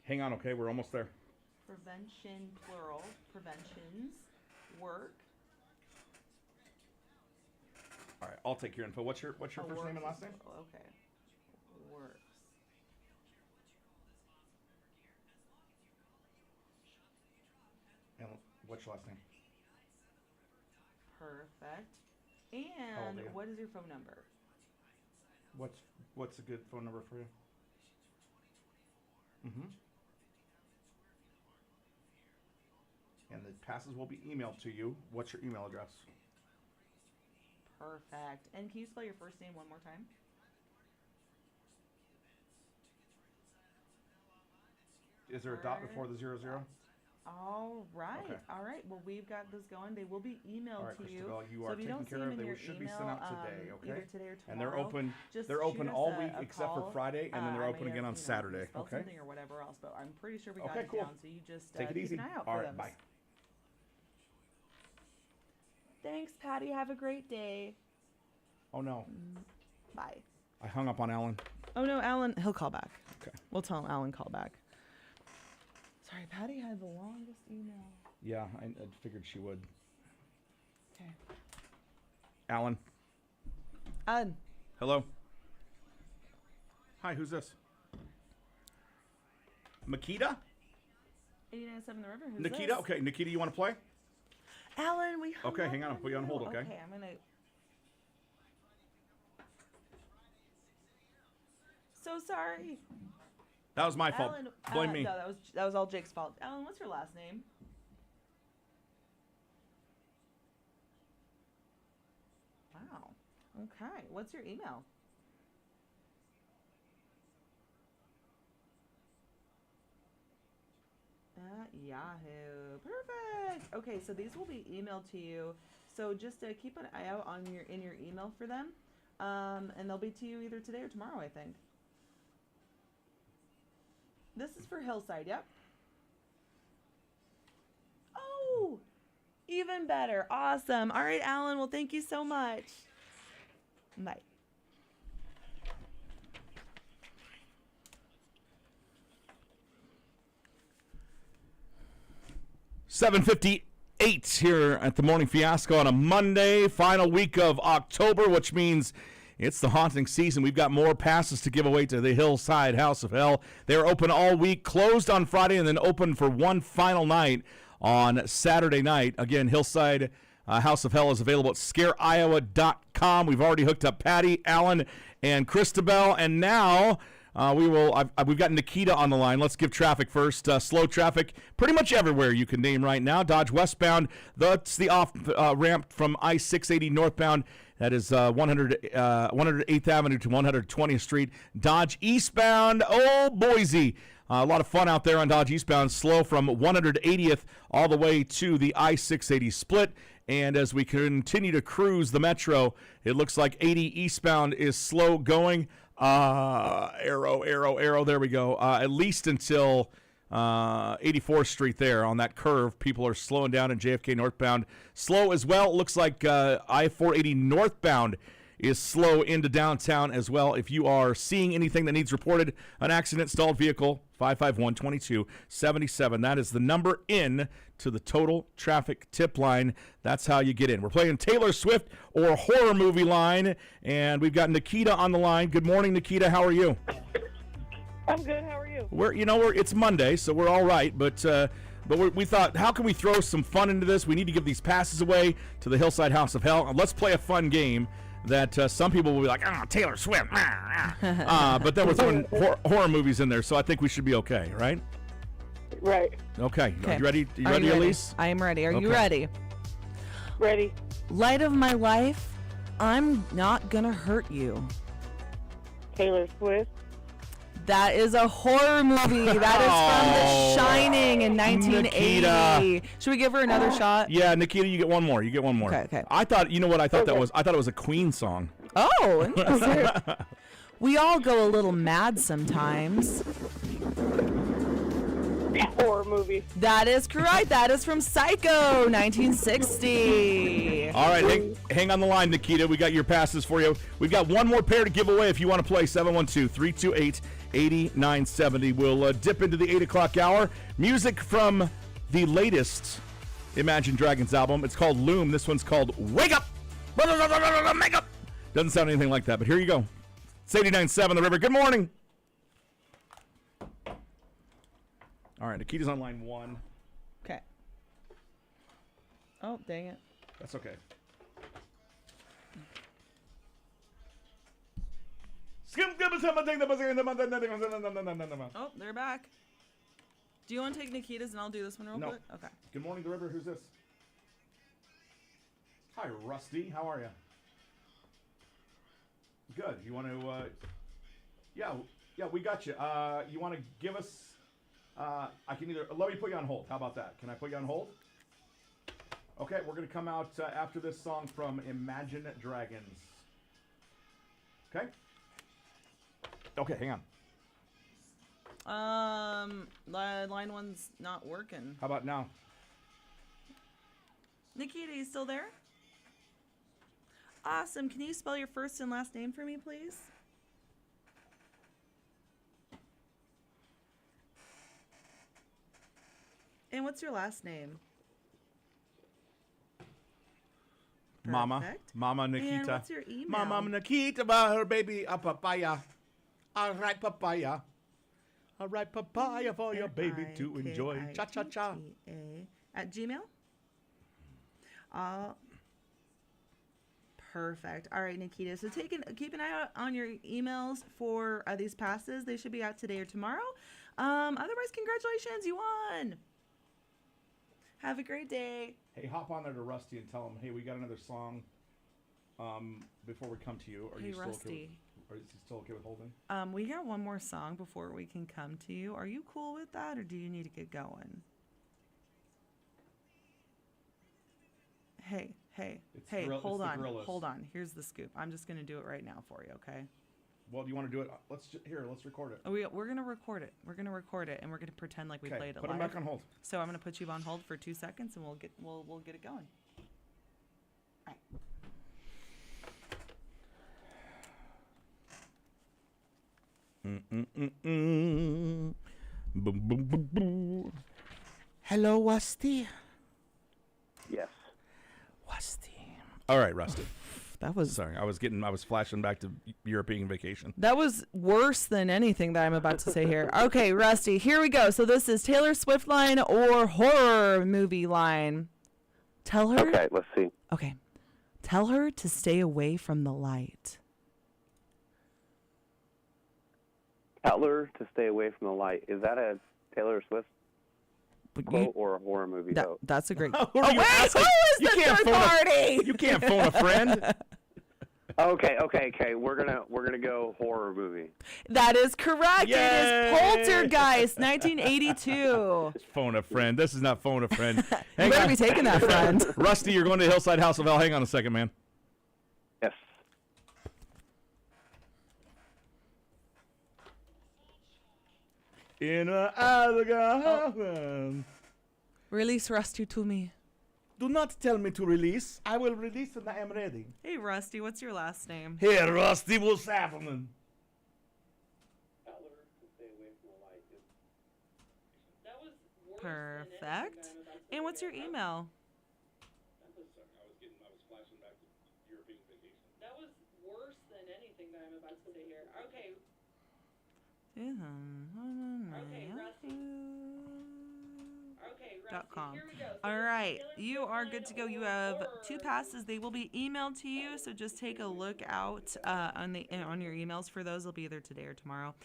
Hang on, okay? We're almost there. Prevention, plural. Preventions. Work. All right, I'll take your info. What's your first Works name and last is- name? Okay. Works. And what's your last name? Perfect. How old And are you? what is your phone number? What's a good phone number for you? Mm-hmm. And the passes will be emailed to you. What's your email address? Perfect. And can you spell your first name one more time? Is there a dot before the 00? All right. Okay. All right. Well, we've got this going. They will be emailed All right, to you. Christabel, you So are if you taken don't see care them of. in They your should be email, sent out today, okay? Either today or tomorrow. And they're open. Just They're open shoot us all a week except for call. Friday, and then they're I open may again have, on Saturday. spelled Okay. something or whatever else, but I'm pretty sure we got Okay, it cool. down. So you just Take it keep easy. an eye out All for right, them. bye. Thanks, Patty. Have a great day. Oh no, Bye. I hung up on Alan. Oh no, Alan. He'll call back. Okay. We'll tell him Alan call back. Sorry, Patty had the longest email. Yeah, I figured she would. Okay. Alan, Alan. hello. Hi, who's this? Makita? 89.7 The River. Who's Nikita? this? Okay, Nikita, you want to play? Alan, we hung Okay, up hang on, I'll put you on hold, okay? Okay, I'm gonna. So sorry. That was my fault. Alan, Blame me. No, that was all Jake's fault. Alan, what's your last name? Wow. Okay. What's your email? At Yahoo. Perfect. Okay, so these will be emailed to you. So just keep an eye out on in your email for them. And they'll be to you either today or tomorrow, I think. This is for Hillside, yep. Oh, even better. Awesome. All right, Alan. Well, thank you so much. Bye. $7:58 here at the Morning Fiasco on a Monday, final week of October, which means it's the haunting season. We've got more passes to give away to the Hillside House of Hell. They're open all week, closed on Friday, and then open for one final night on Saturday night. Again, Hillside House of Hell is available at scareiowa.com. We've already hooked up Patty, Alan, and Christabel, and now we've got Nikita on the line. Let's give traffic first. Slow traffic pretty much everywhere you can name right now. Dodge westbound, that's the off ramp from I-680 northbound. That is 108th Avenue to 120th Street. Dodge eastbound, Boise. A lot of fun out there on Dodge eastbound. Slow from 180th all the way to the I-680 split. And as we continue to cruise the metro, it looks like 80 eastbound is slow going. Arrow. There we go. At least until 84th Street there on that curve. People are slowing down in JFK northbound. Slow as well. It looks like I-480 northbound is slow into downtown as well. If you are seeing anything that needs reported, an accident, stalled vehicle, 551-2277. That is the number in to the total traffic tip line. That's how you get in. We're playing Taylor Swift or horror movie line, and we've got Nikita on the line. Good morning, Nikita. How are you? I'm good. How are you? It's Monday, so we're all right, but we thought, how can we throw some fun into this? We need to give these passes away to the Hillside House of Hell. Let's play a fun game that some people will be like, Taylor Swift. But then we're throwing horror movies in there, so I think we should be okay, right? Right. Okay. Are you ready? Are you ready, Elise? I am ready. Are you ready? Ready. Light of my life, I'm not gonna hurt you. Taylor Swift. That is a horror movie. That is from The Shining in 1980. Nikita. Should we give her another shot? Yeah, Nikita, you get one more. Okay. I thought Okay. I thought it was a Queen song. Oh, interesting. We all go a little mad sometimes. Horror movie. That is correct. That is from Psycho, 1960. All right, hang on the line, Nikita. We got your passes for you. We've got one more pair to give away if you want to play. 712-328-8970. We'll dip into the 8 o'clock hour. Music from the latest Imagine Dragons album. It's called Loom. This one's called Wake Up. Make Up. Doesn't sound anything like that, but here you go. It's 89.7 The River. Good morning. All right, Nikita's on line 1. Okay. Oh, dang it. That's okay. Oh, they're back. Do you want to take Nikita's and I'll do this one real quick? Okay. Good morning, The River. Who's this? Hi, Rusty. How are you? Good. You want to, yeah, we got you. You want to give us, I can either, let me put you on hold. How about that? Can I put you on hold? Okay, we're going to come out after this song from Imagine Dragons. Okay? Okay, hang on. Line 1's not working. How about now? Nikita, you still there? Awesome. Can you spell your first and last name for me, please? And what's your last name? Mama. Perfect. Mama Nikita. And what's your email? Mama Nikita about her baby a papaya. All right, papaya. All right, papaya for your baby to enjoy. Cha-cha-cha. At Gmail? Perfect. All right, Nikita. So keep an eye out on your emails for these passes. They should be out today or tomorrow. Otherwise, congratulations. You won. Have a great day. Hey, hop on there to Rusty and tell him, hey, we got another song before we come to you. Are you still Rusty. Is he still okay with holding? We got one more song before we can come to you. Are you cool with that, or do you need to get going? Hey. Hey, hold on. Here's the scoop. I'm just gonna do it right now for you, okay? Well, do you want to do it? Let's record it. We're gonna record it. We're gonna record it, and we're gonna pretend like we played it put live. him back on hold. So I'm gonna put you on hold for 2 seconds, and we'll get it going. All right. Boom, boom, boom, boom. Hello, Rusty. Yes. Rusty. All right, Rusty. That was Sorry, I was flashing back to European vacation. That was worse than anything that I'm about to say here. Okay, Rusty, here we go. So this is Taylor Swift line or horror movie line. Tell her. Okay, let's see. Okay. Tell her to stay away from the light. Tell her to stay away from the light. Is that a Taylor Swift quote or a horror movie? That's a great. Who are you asking? Who is the third party? You can't phone a friend. Okay. We're gonna go horror movie. That is correct. Yay! It is Poltergeist, 1982. Phone a friend. This is not phone a friend. You Hang better on. be taking that, friend. Rusty, you're going to Hillside House of Hell. Hang on a second, man. Yes. In a other Release Rusty to me. Do not tell me to release. I will release when I am ready. Hey, Rusty, what's your last name? Here, Rusty, what's happening? Perfect. And what's your email? That was worse than anything that I'm about to say here. Okay. .com. All right, you are good to go. You have 2 passes. They will be emailed to you, so just take a look out on your emails for those. They'll be either today or tomorrow.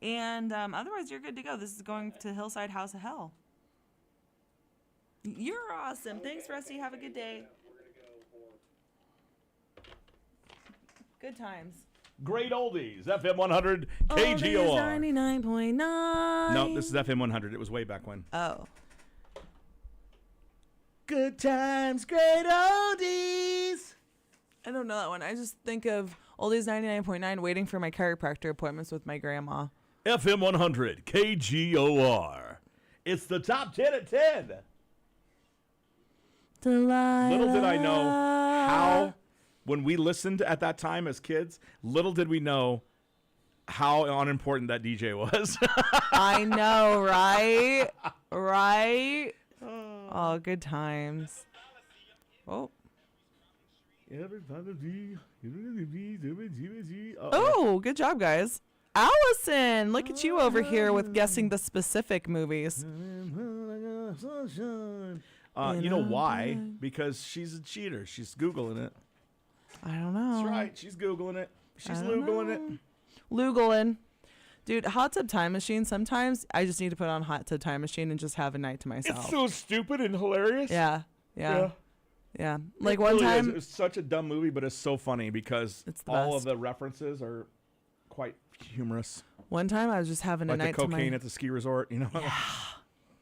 And otherwise, you're good to go. This is going to Hillside House of Hell. You're awesome. Thanks, Rusty. Have a good day. Good times. Great oldies. FM 100 KGOR. Oldies 99.9. No, this is FM 100. It was way back when. Oh. Good times, great oldies. I don't know that one. I just think of Oldies 99.9 waiting for my chiropractor appointments with my grandma. FM 100 KGOR. It's the top 10 at 10. Delilah. Little did I know how, when we listened at that time as kids, little did we know how unimportant that DJ was. I know, right? Right? Oh, good times. Oh. Oh, good job, guys. Allison, look at you over here with guessing the specific movies. You know why? Because she's a cheater. She's Googling it. I don't know. That's right. She's Googling it. She's Googling it. Lugalin. Dude, Hot Tub Time Machine, sometimes I just need to put on Hot Tub Time Machine and just have a night to myself. It's so stupid and hilarious. Yeah. Like It one really time. is. It was such a dumb movie, but it's so funny because It's the all best. of the references are quite humorous. One time I was just having a Like the night to cocaine my. at the ski resort, you know?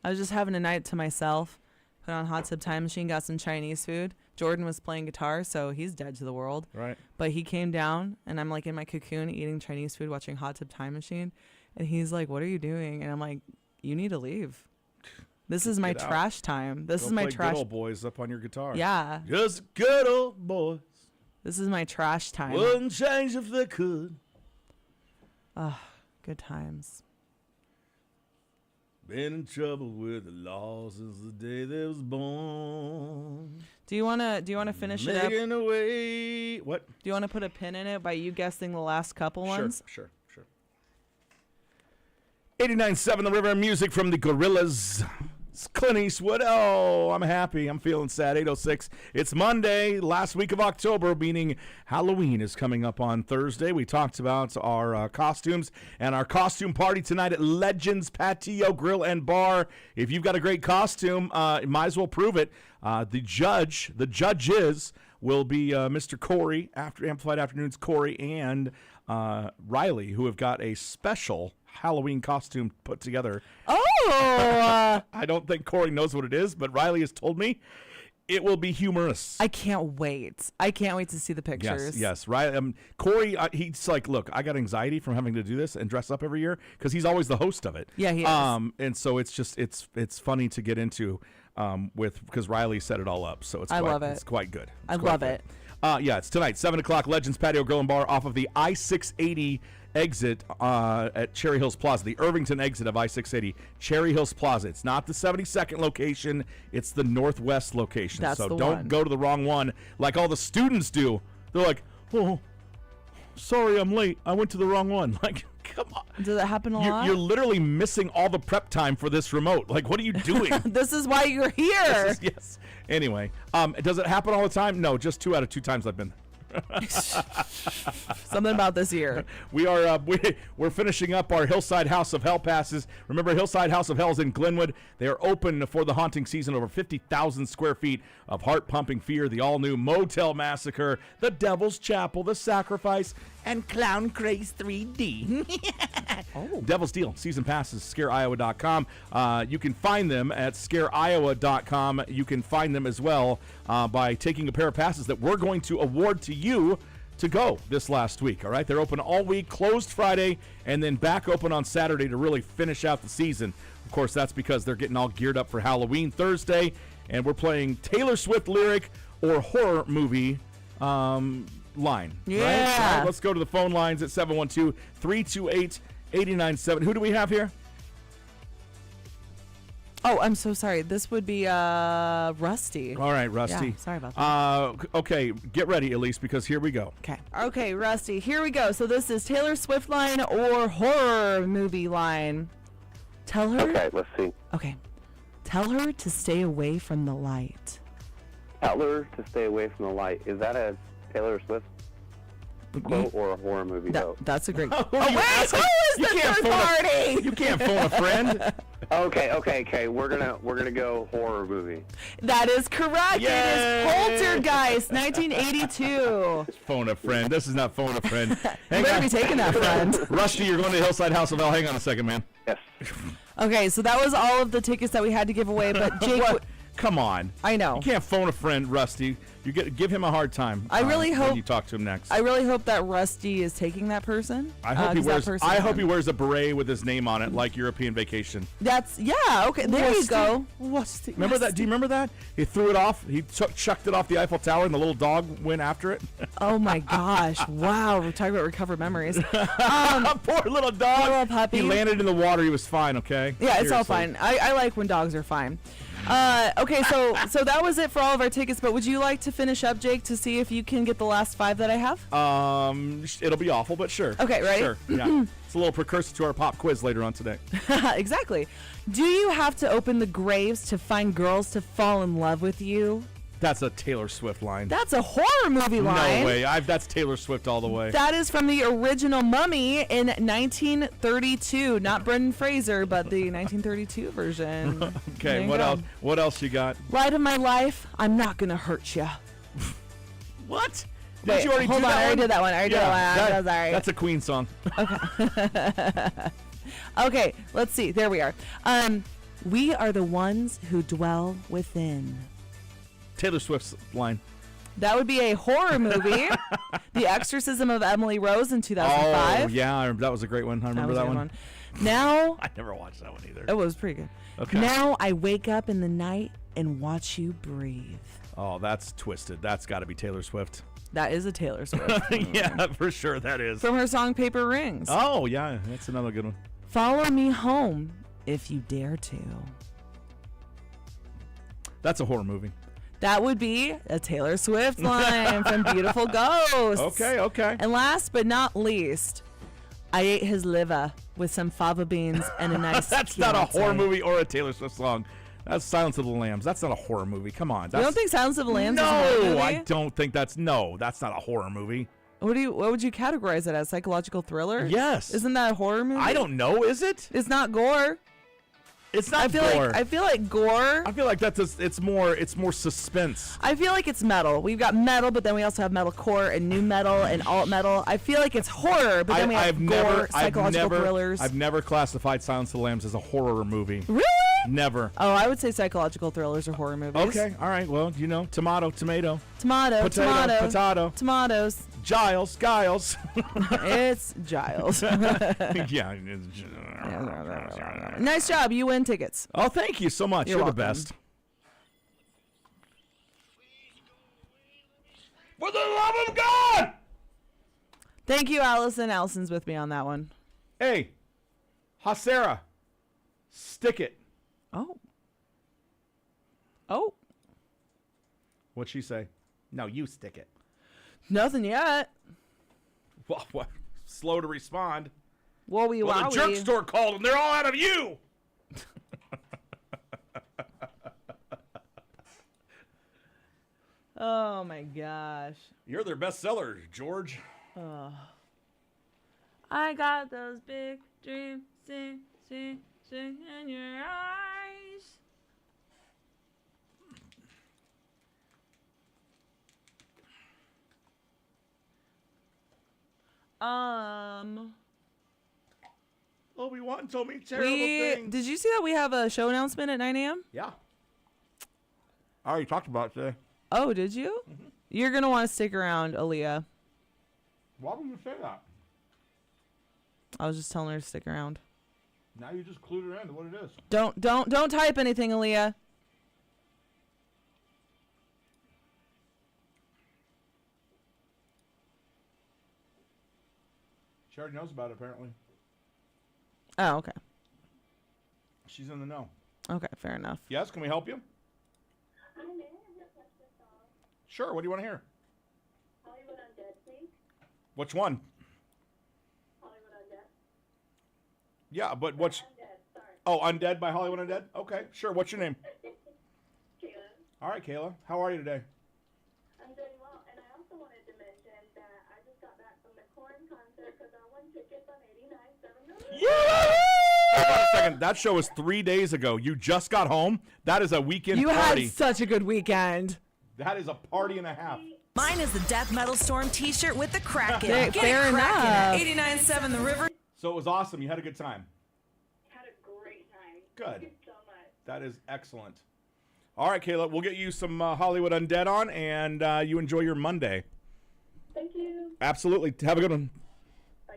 I was just having a night to myself. Put on Hot Tub Time Machine, got some Chinese food. Jordan was playing guitar, so he's dead to the world. Right. But he came down, and I'm like in my cocoon eating Chinese food, watching Hot Tub Time Machine. And he's like, "What are you doing?" And I'm like, "You need to leave. This is my Get out. trash time. This Go is my play trash." Good old boys up on your guitar. Yeah. Just good old boys. This is my trash time. Wouldn't change if they could. Good times. Been in trouble with the law since the day they was born. Do you wanna finish it up? Making away. What? Do you wanna put a pin in it by you guessing the last couple ones? Sure. 89.7 The River, music from the Gorillas. It's Clint Eastwood. Oh, I'm happy. I'm feeling sad. 8:06. It's Monday, last week of October, meaning Halloween is coming up on Thursday. We talked about our costumes and our costume party tonight at Legends Patio Grill and Bar. If you've got a great costume, might as well prove it. The judges will be Mr. Corey, after Amplified Afternoons, Corey and Riley, who have got a special Halloween costume put together. Oh! I don't think Corey knows what it is, but Riley has told me It will be humorous. I can't wait. I can't wait to see the pictures. Yes, right. Corey, he's like, look, I got anxiety from having to do this and dress up every year because he's always the host of it. Yeah, he is. And so it's just it's funny to get into because Riley set it all up. So I love it. It's quite good. I love it. Yeah, it's tonight, 7 o'clock, Legends Patio Grill and Bar off of the I-680 exit at Cherry Hills Plaza, the Irvington exit of I-680, Cherry Hills Plaza. It's not the 72nd location. It's the Northwest location. That's so the don't one. go to the wrong one like all the students do. They're like, oh, sorry, I'm late. I went to the wrong one. Like, come on. Does it happen a lot? You're literally missing all the prep time for this remote. Like, what are you doing? This is why you're here. Yes. Anyway, does it happen all the time? No, just 2 out of 2 times I've been there. Something about this year. We are we're finishing up our Hillside House of Hell passes. Remember, Hillside House of Hell is in Glenwood. They are open for the haunting season. Over 50,000 square feet of heart-pumping fear. The all-new Motel Massacre, the Devil's Chapel, the Sacrifice, and Clown Craze 3D. Devil's Deal season passes. ScareIowa.com. You can find them at ScareIowa.com. You can find them as well by taking a pair of passes that we're going to award to you to go this last week. All right, they're open all week, closed Friday, and then back open on Saturday to really finish out the season. Of course, that's because they're getting all geared up for Halloween Thursday, and we're playing Taylor Swift lyric or horror movie line. Yeah. Right? All right, let's go to the phone lines at 712-328-897. Who do we have here? Oh, I'm so sorry. This would be Rusty. All right, Rusty. Yeah, sorry about that. Okay, get ready, Elise, because here we go. Okay, Rusty, here we go. So this is Taylor Swift line or horror movie line. Tell her. Okay, let's see. Okay. Tell her to stay away from the light. Tell her to stay away from the light. Is that a Taylor Swift quote or a horror movie quote? That's a great. Oh, wait, who is the third party? You can't phone a friend. Okay. We're gonna go horror movie. That is correct. Yay! It is Poltergeist, 1982. Phone a friend. This is not phone a friend. You Hang better on. be taking that, friend. Rusty, you're going to Hillside House of Hell. Hang on a second, man. Yes. Okay, so that was all of the tickets that we had to give away. But Jake, What? Come on. I know. You can't phone a friend, Rusty. You give him a hard time. I really when hope- you talk to him next. I really hope that Rusty is taking that person. I hope he 'cause that wears. person I hope he won. wears a beret with his name on it, like European Vacation. That's okay. There you go. Rusty. Remember that? Do you remember that? He threw it off. He chucked it off the Eiffel Tower, and the little dog went after it. Oh my gosh! Wow, we're talking about recovered memories. Poor little dog. Poor little puppy. He landed in the water. He was fine. Okay. Yeah, it's all Seriously. fine. I like when dogs are fine. Okay, so that was it for all of our tickets. But would you like to finish up, Jake, to see if you can get the last 5 that I have? It'll be awful, but sure. Okay, ready? Sure. Yeah. It's a little precursor to our pop quiz later on today. Exactly. Do you have to open the graves to find girls to fall in love with you? That's a Taylor Swift line. That's a horror movie line. No way. That's Taylor Swift all the way. That is from the original Mummy in 1932. Not Brendan Fraser, but the 1932 version. There Okay. you What go. else? What else you got? Light of my life, I'm not gonna hurt you. What? Did Wait, you already hold do on, that I already one? did that one. I already did that one. I'm so sorry. That's a Queen song. Okay, let's see. There we are. We are the ones who dwell within. Taylor Swift's line. That would be a horror movie. The Exorcism of Emily Rose in 2005. Oh, yeah. That was a great one. I remember was a that good one. Now, I never watched that one either. it was pretty good. Okay. Now I wake up in the night and watch you breathe. Oh, that's twisted. That's got to be Taylor Swift. That is a Taylor Swift. Yeah, for sure that is. From her song Paper Rings. Oh, yeah. That's another good one. Follow me home if you dare to. That's a horror movie. That would be a Taylor Swift line from Beautiful Ghosts. Okay. And last but not least, I ate his liver with some fava beans and a nice That's not a Chianti. horror movie or a Taylor Swift song. That's Silence of the Lambs. That's not a horror movie. Come on. You That's, don't think Silence of the Lambs is a horror movie? No, I don't think that's that's not a horror movie. What would you categorize it as? Psychological thriller? Yes. Isn't that a horror movie? I don't know. Is it? It's not gore. It's not I feel gore. like gore. I feel like it's more suspense. I feel like it's metal. We've got metal, but then we also have metalcore and new metal and alt metal. I feel like it's horror, but then we have gore, psychological thrillers. I've never classified Silence of the Lambs as a horror movie. Really? Never. Oh, I would say psychological thrillers or horror movies. Okay. All right. Well, you know, tomato, Tomato, potato, tomato, potato, tomatoes. Giles. It's Giles. Yeah. Nice job. You win tickets. Oh, thank you so much. You're the welcome. best. For the love of God! Thank you, Allison. Allison's with me on that one. Hey, Hasera, stick it. Oh. Oh. What'd she say? No, you stick it. Nothing yet. Well, what? Slow to respond. Wowie Well, wowie. the jerk store called and they're all out of you. Oh my gosh. You're their bestseller, George. I got those big dreams, sing in your eyes. Obi-Wan told me terrible things. Did you see that we have a show announcement at 9 a.m.? Yeah. I already talked about it today. Oh, did you? Mm-hmm. You're going to want to stick around, Aaliyah. Why would you say that? I was just telling her to stick around. Now you just clued her into what it is. Don't type anything, Aaliyah. She already knows about it, apparently. Oh, okay. She's in the know. Okay, fair enough. Yes, can we help you? Sure, what do you want to hear? Hollywood Undead, please. Which one? Hollywood Undead. Yeah, but what's... Undead, sorry. Oh, Undead by Hollywood Undead? Okay, sure. What's your name? Kayla. All right, Kayla. How are you today? I'm doing well, and I also wanted to mention that I just got back from the Korn concert because I won tickets on 89.7. Yeah! Hold on a second. That show was 3 days ago. You just got home? That is a weekend You party. had such a good weekend. That is a party and a half. Mine is the Death Metal Storm t-shirt with the Kraken. Hey, Get fair it Kraken enough. at 89.7 The River. So it was awesome. You had a good time. Had a great time. Good. Thank you so much. That is excellent. All right, Kayla. We'll get you some Hollywood Undead on, and you enjoy your Monday. Thank you. Absolutely. Have a good one. Bye.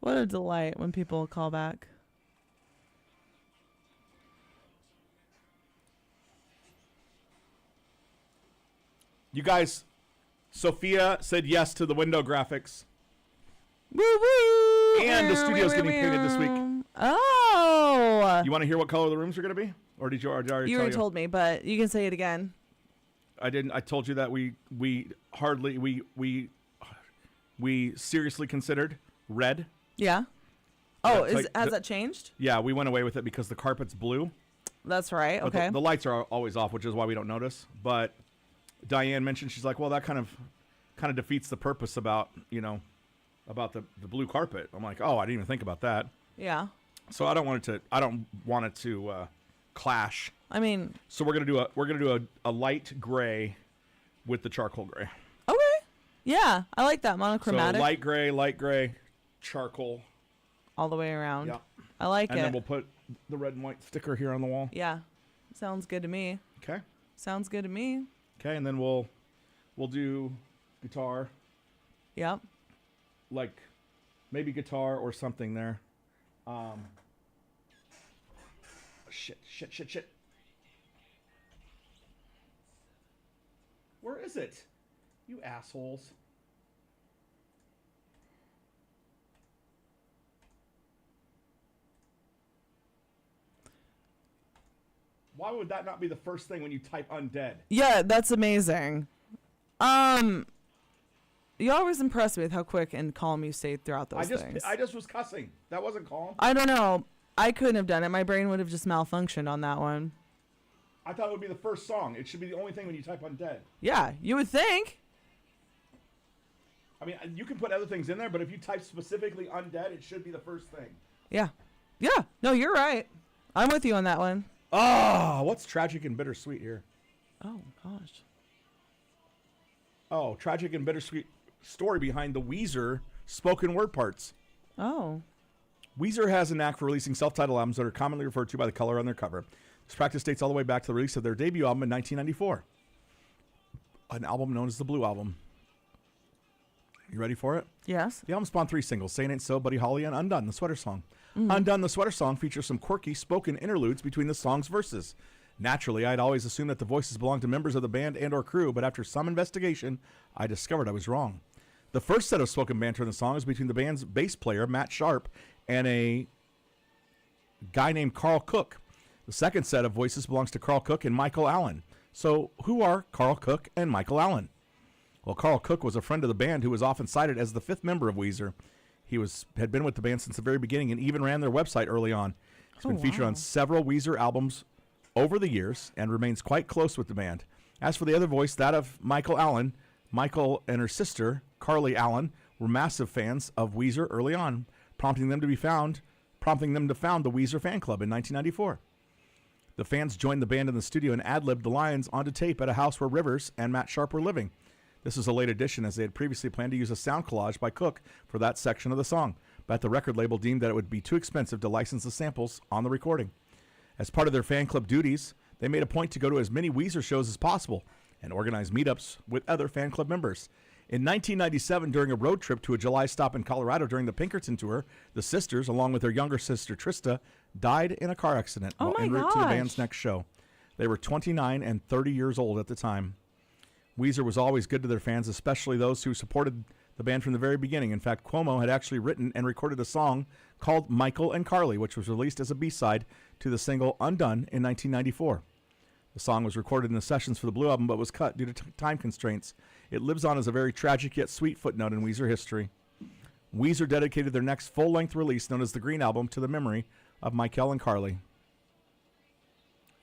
What a delight when people call back. You guys, Sophia said yes to the window graphics. Woo woo! And the studio's getting painted this week. Oh! You want to hear what color the rooms are going to be? Or did you already tell You already told me, but you can say it again. I didn't. I told you that we seriously considered red. Yeah. Oh, it's like has that changed? Yeah, we went away with it because the carpet's blue. That's right. But Okay. the lights are always off, which is why we don't notice. But Diane mentioned, she's like, well, that kind of defeats the purpose about the blue carpet. I'm like, oh, I didn't even think about that. Yeah. So I don't want it to clash. I mean. So we're gonna do a light gray with the charcoal gray. Okay. Yeah, I like that monochromatic. So light gray, charcoal. All the way around. Yeah. I like it. And then we'll put the red and white sticker here on the wall. Yeah. Sounds good to me. Okay. Sounds good to me. Okay, and then we'll do guitar, Yep. like maybe guitar or something there. Shit. Where is it? You assholes. Why would that not be the first thing when you type undead? Yeah, that's amazing. You always impress me with how quick and calm you stay throughout those things. I just was cussing. That wasn't calm. I don't know. I couldn't have done it. My brain would have just malfunctioned on that one. I thought it would be the first song. It should be the only thing when you type undead. Yeah, you would think. I mean, you can put other things in there, but if you type specifically undead, it should be the first thing. Yeah. Yeah. No, you're right. I'm with you on that one. Oh, what's tragic and bittersweet here? Oh, gosh. Oh, tragic and bittersweet story behind the Weezer spoken word parts. Oh. Weezer has a knack for releasing self-titled albums that are commonly referred to by the color on their cover. This practice dates all the way back to the release of their debut album in 1994, an album known as the Blue Album. You ready for it? Yes. The album spawned 3 singles, Saying Ain't So, Buddy Holly, and Undone, the sweater song. Undone, the sweater song, features some quirky spoken interludes between the song's verses. Naturally, I'd always assumed that the voices belonged to members of the band and or crew, but after some investigation, I discovered I was wrong. The first set of spoken banter in the song is between the band's bass player, Matt Sharp, and a guy named Carl Cook. The second set of voices belongs to Carl Cook and Michael Allen. So, who are Carl Cook and Michael Allen? Well, Carl Cook was a friend of the band who was often cited as the 5th member of Weezer. He had been with the band since the very beginning and even ran their website early on. He's been featured on several Weezer albums over the years and remains quite close with the band. As for the other voice, that of Michael Allen, Michael and her sister, Carly Allen, were massive fans of Weezer early on, prompting them to found the Weezer fan club in 1994. The fans joined the band in the studio and ad-libbed the lines onto tape at a house where Rivers and Matt Sharp were living. This was a late addition, as they had previously planned to use a sound collage by Cook for that section of the song, but the record label deemed that it would be too expensive to license the samples on the recording. As part of their fan club duties, they made a point to go to as many Weezer shows as possible and organize meetups with other fan club members. In 1997, during a road trip to a July stop in Colorado during the Pinkerton tour, the sisters, along with their younger sister Trista, died in a car accident while en route to the band's next show. They were 29 and 30 years old at the time. Weezer was always good to their fans, especially those who supported the band from the very beginning. In fact, Cuomo had actually written and recorded a song called Michael and Carly, which was released as a B-side to the single Undone in 1994. The song was recorded in the sessions for the Blue Album, but was cut due to time constraints. It lives on as a very tragic yet sweet footnote in Weezer history. Weezer dedicated their next full-length release, known as the Green Album, to the memory of Michael and Carly.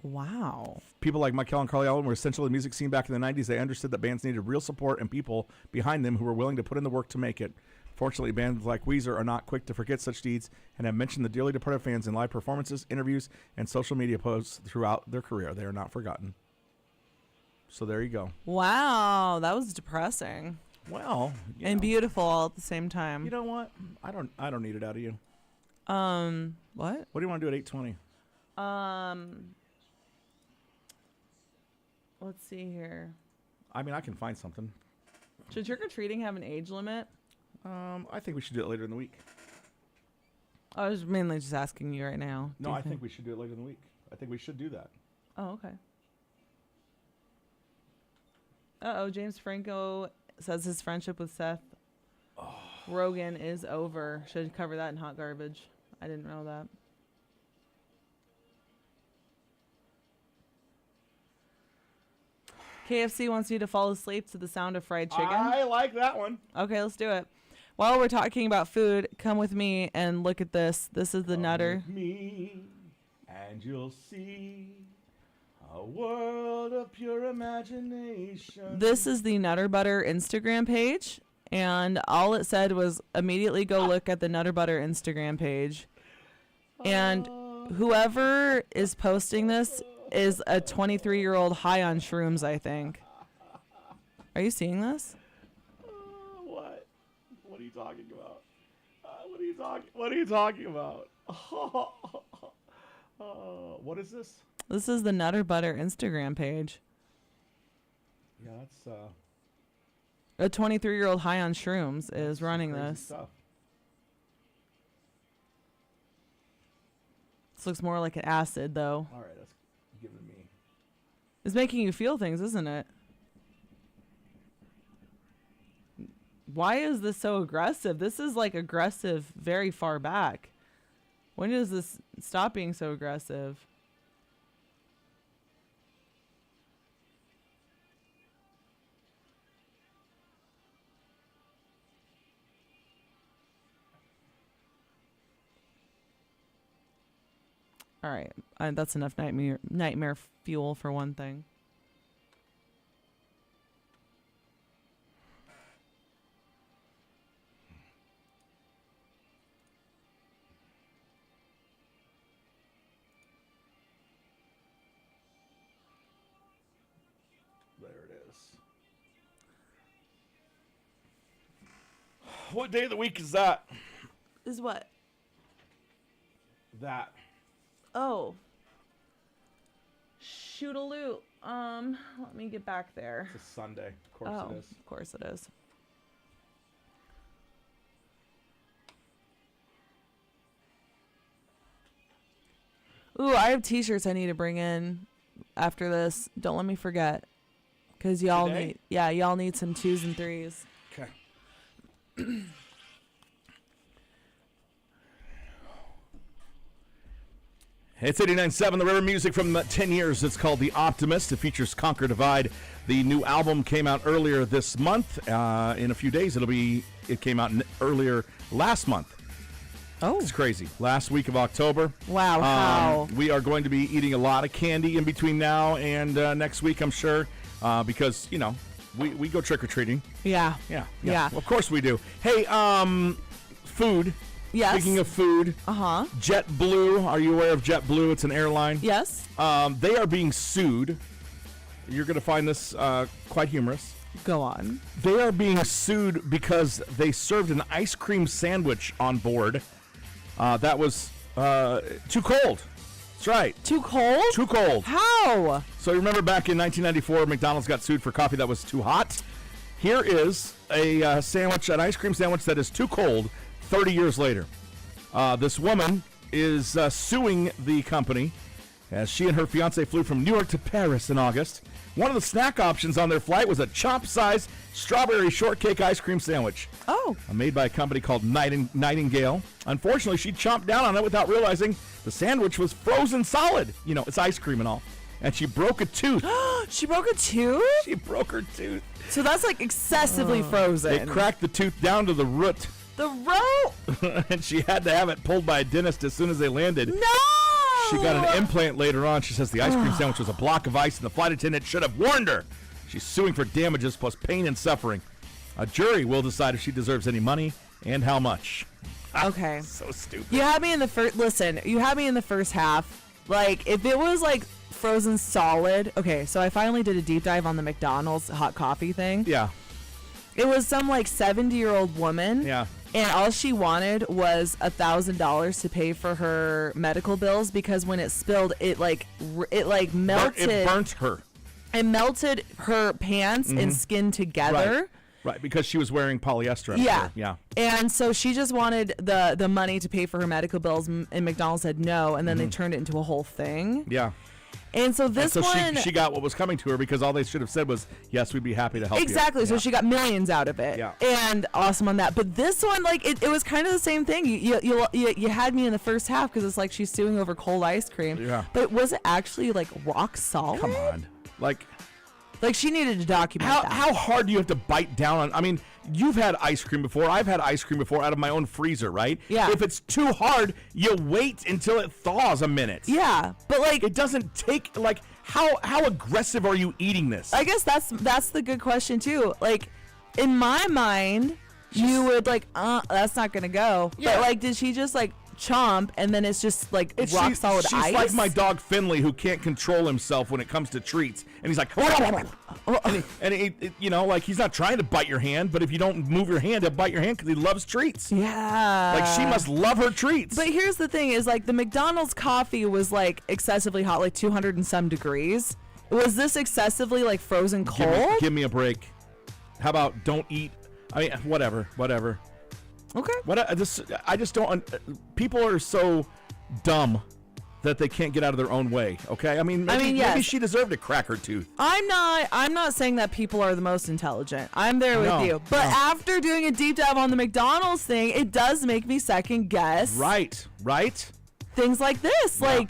Wow. People like Michael and Carly Allen were essential to the music scene back in the 90s. They understood that bands needed real support and people behind them who were willing to put in the work to make it. Fortunately, bands like Weezer are not quick to forget such deeds and have mentioned the dearly departed fans in live performances, interviews, and social media posts throughout their career. They are not forgotten. So there you go. Wow, that was depressing. Well, and beautiful all at the same time. You know what? I don't need it out of you. What? What do you want to do at 8:20? Let's see here. I mean, I can find something. Should trick-or-treating have an age limit? I think we should do it later in the week. I was mainly just asking you right now. No, I think we should do it later in the week. I think we should do that. Oh, okay. James Franco says his friendship with Seth Rogen is over. Should cover that in hot garbage. I didn't know that. KFC wants you to fall asleep to the sound of fried chicken. I like that one. Okay, let's do it. While we're talking about food, come with me and look at this. This is the Nutter. With me, and you'll see a world of pure imagination. This is the Nutter Butter Instagram page, and all it said was immediately go look at the Nutter Butter Instagram page. And whoever is posting this is a 23-year-old high on shrooms, I think. Are you seeing this? What? What are you talking about? What are you talking about? What is this? This is the Nutter Butter Instagram page. Yeah, that's A 23-year-old high on shrooms is running crazy this. stuff. This looks more like an acid, though. All right, that's giving me. It's making you feel things, isn't it? Why is this so aggressive? This is like aggressive very far back. When does this stop being so aggressive? All right, that's enough nightmare fuel for one thing. There it is. What day of the week is that? Is what? that. Oh. Shoot-a-loo. Let me get back there. It's a Sunday. Of course Oh, it is. of course it is. Ooh, I have t-shirts I need to bring in after this. Don't let me forget. Because y'all Today? y'all need some 2s and 3s. Okay. It's 89.7, the River Music from 10 years. It's called The Optimist. It features Conquer Divide. The new album came out earlier this month. In a few days, it came out earlier last month. Oh. It's crazy. Last week of October. Wow, how? We are going to be eating a lot of candy in between now and next week, I'm sure, because, you know, we go trick-or-treating. Yeah. Yeah. Yeah. Well, of course we do. Hey, food. Yes. Speaking of food, Uh-huh. JetBlue. Are you aware of JetBlue? It's an airline. Yes. They are being sued. You're going to find this quite humorous. Go on. They are being sued because they served an ice cream sandwich on board that was too cold. That's right. Too cold? Too cold. How? So you remember back in 1994, McDonald's got sued for coffee that was too hot. Here is a sandwich, an ice cream sandwich that is too cold 30 years later. This woman is suing the company as she and her fiance flew from New York to Paris in August. One of the snack options on their flight was a chomp-sized strawberry shortcake ice cream sandwich. Oh. Made by a company called Nightingale. Unfortunately, she chomped down on it without realizing the sandwich was frozen solid. You know, it's ice cream and all. And she broke a tooth. She broke a tooth? She broke her tooth. So that's like excessively frozen. They cracked the tooth down to the root. The rope? And she had to have it pulled by a dentist as soon as they landed. No! She got an implant later on. She says the ice cream sandwich was a block of ice and the flight attendant should have warned her. She's suing for damages plus pain and suffering. A jury will decide if she deserves any money and how much. Okay. So stupid. You had me in the first. Listen, you had me in the first half. Like, if it was like frozen solid. Okay, so I finally did a deep dive on the McDonald's hot coffee thing. Yeah. It was some like 70-year-old woman. Yeah. And all she wanted was $1,000 to pay for her medical bills because when it spilled, it melted. It burnt her. It melted her pants and skin together. Right, because she was wearing polyester. Yeah. Yeah. And so she just wanted the money to pay for her medical bills, and McDonald's said no, and then they turned it into a whole thing. Yeah. And so this So one... she got what was coming to her because all they should have said was, yes, we'd be happy to help Exactly. you. So Yeah. she got millions out of it. Yeah. And awesome on that. But this one, like, it was kind of the same thing. You had me in the first half because it's like she's suing over cold ice cream. Yeah. But was it actually, like, rock solid? Come on. Like she needed to document that. how hard do you have to bite down on? I mean, you've had ice cream before. I've had ice cream before out of my own freezer, right? Yeah. If it's too hard, you wait until it thaws a minute. Yeah. But, like... It doesn't take, like, how aggressive are you eating this? I guess that's the good question, too. Like, in my mind, you would, like, that's not going to go. Yeah. But, like, did she just, like, chomp and then it's just, like, rock solid she's ice? like my dog Finley, who can't control himself when it comes to treats, and he's like, you know, like he's not trying to bite your hand, but if you don't move your hand, he'll bite your hand because he loves treats. Yeah. Like she must love her treats. But here's the thing: is like the McDonald's coffee was like excessively hot, like 200 and some degrees. Was this excessively like frozen cold? Give me a break. How about don't eat? I mean, whatever. Okay. I just don't. People are so dumb that they can't get out of their own way. Okay. I mean, maybe yes. she deserved to crack her tooth. I'm not saying that people are the most intelligent. I'm there with No, you. But no. after doing a deep dive on the McDonald's thing, it does make me second guess. Right. Things like this, Yeah.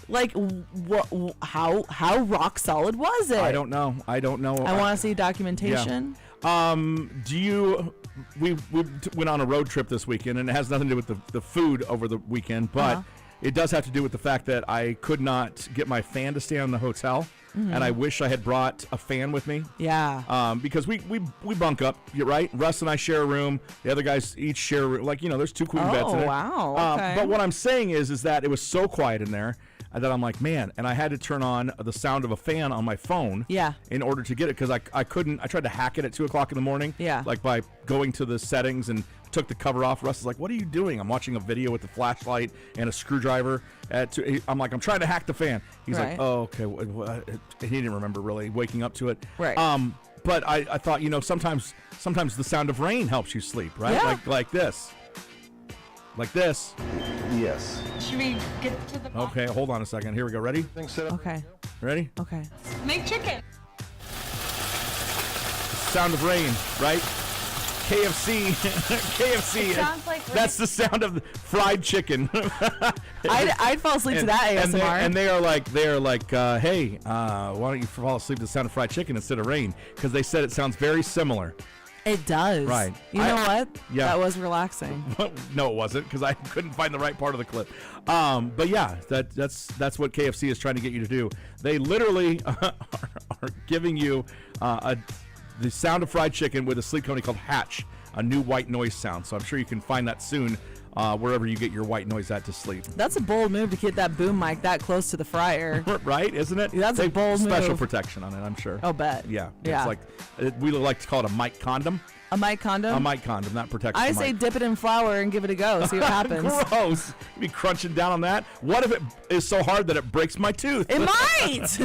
like what? How rock solid was it? I don't know. I want to see documentation. We went on a road trip this weekend, and it has nothing to do with the food over the weekend, but it does have to do with the fact that I could not get my fan to stay in the hotel, and I wish I had brought a fan with me. Yeah. Because we bunk up, right? Russ and I share a room. The other guys each share a room. Like, you know, there's two queen beds in it. Wow. Okay. But what I'm saying is that it was so quiet in there. that I'm like, man, and I had to turn on the sound of a fan on my phone Yeah. in order to get it because I couldn't. I tried to hack it at 2 o'clock in the morning. Yeah. Like by going to the settings and took the cover off. Russ is like, what are you doing? I'm watching a video with the flashlight and a screwdriver. I'm like, I'm trying to hack the fan. He's Right. like, oh, okay. He didn't remember really waking up to it. Right. But I thought, sometimes the sound of rain helps you sleep, right? Yeah. Like this. Like this. Yes. Should we get to the Okay, hold on a second. Here we go. Ready? Okay. Ready? Okay. make chicken? Sound of rain, right? KFC. KFC. It sounds like That's the sound of fried chicken. I'd fall asleep to that ASMR. And they are like, hey, why don't you fall asleep to the sound of fried chicken instead of rain? Because they said it sounds very similar. It does. Right. You know what? Yeah. That was relaxing. No, it wasn't because I couldn't find the right part of the clip. But yeah, that's what KFC is trying to get you to do. They literally are giving you the sound of fried chicken with a sleep company called Hatch, a new white noise sound. So I'm sure you can find that soon wherever you get your white noise at to sleep. That's a bold move to get that boom mic that close to the fryer. Right, isn't it? That's a bold special move. protection on it, I'm sure. Oh, bet. Yeah. Yeah. It's like we like to call it a mic condom. A mic condom? A mic condom, that protects I the say mic. dip it in flour and give it a go. See what happens. Gross. You be crunching down on that. What if it is so hard that it breaks my tooth? It might.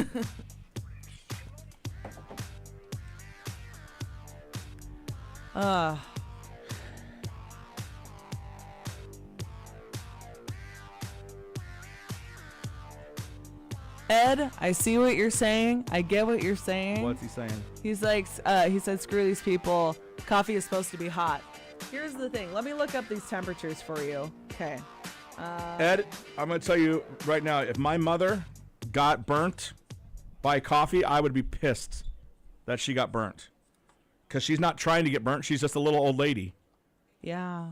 Ed, I see what you're saying. I get what you're saying. What's he saying? He's like, he said, screw these people. Coffee is supposed to be hot. Here's the thing. Let me look up these temperatures for you. Okay. Ed, I'm going to tell you right now, if my mother got burnt by coffee, I would be pissed that she got burnt. Because she's not trying to get burnt. She's just a little old lady. Yeah.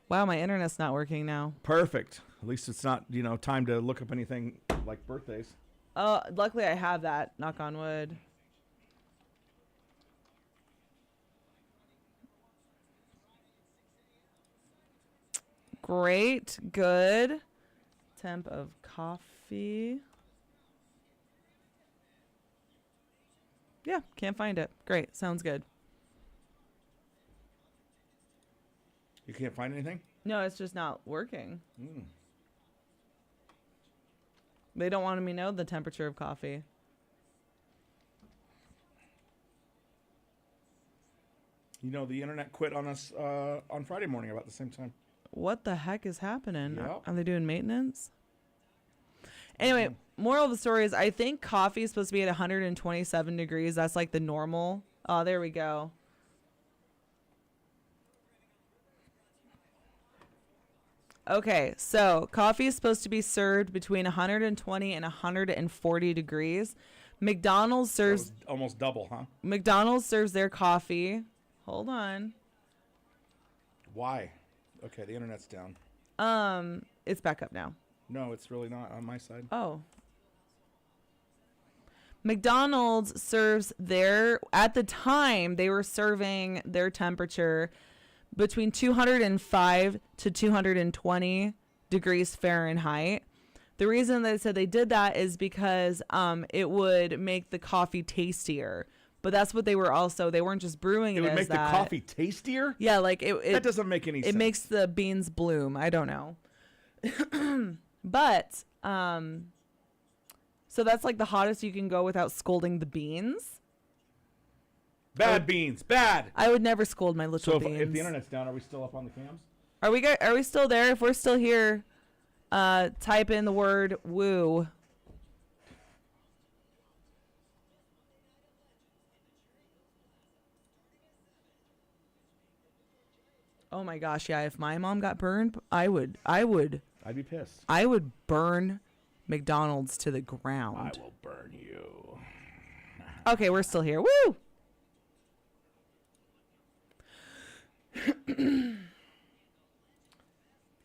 Wow, my internet's not working now. Perfect. At least it's not, time to look up anything like birthdays. Oh, luckily I have that. Knock on wood. Great. Good. Temp of coffee. Yeah, can't find it. Great. Sounds good. You can't find anything? No, it's just not working. They don't want me to know the temperature of coffee. The internet quit on us on Friday morning about the same time. What the heck is happening? Yep. Are they doing maintenance? Anyway, moral of the story is I think coffee is supposed to be at 127 degrees. That's like the normal. Oh, there we go. Okay, so coffee is supposed to be served between 120 and 140 degrees. McDonald's serves Almost double, huh? McDonald's serves their coffee. Hold on. Why? Okay, the internet's down. It's back up now. No, it's really not on my side. Oh. McDonald's serves at the time they were serving their temperature between 205 to 220 degrees Fahrenheit. The reason they said they did that is because it would make the coffee tastier. But that's what they weren't just brewing it It would as make that. the coffee tastier? Yeah, like That doesn't make any sense. It makes the beans bloom. I don't know. But so that's like the hottest you can go without scolding the beans. Bad beans. Bad. I would never scold my little So beans. if the internet's down, are we still up on the cams? Are we still there? If we're still here, type in the word woo. Oh my gosh, yeah, if my mom got burned, I would I'd be pissed. I would burn McDonald's to the ground. I will burn you. Okay, we're still here. Woo! The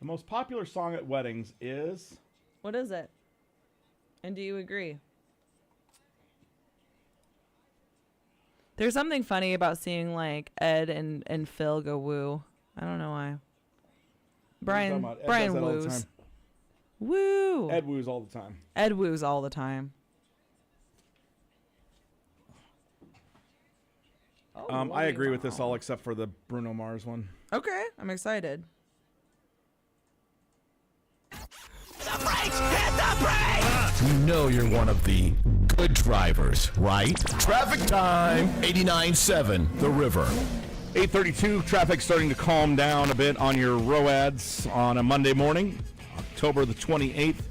most popular song at weddings is... What is it? And do you agree? There's something funny about seeing like Ed and Phil go woo. I don't know why. Brian Ed does that all the woos. time. Woo. Ed woos all the time. Ed woos all the time. I agree with this all except for the Bruno Mars one. Okay, I'm excited. You know you're one of the good drivers, right? Traffic time. 89.7 The River. 8:32, traffic starting to calm down a bit on your roads on a Monday morning, October the 28th.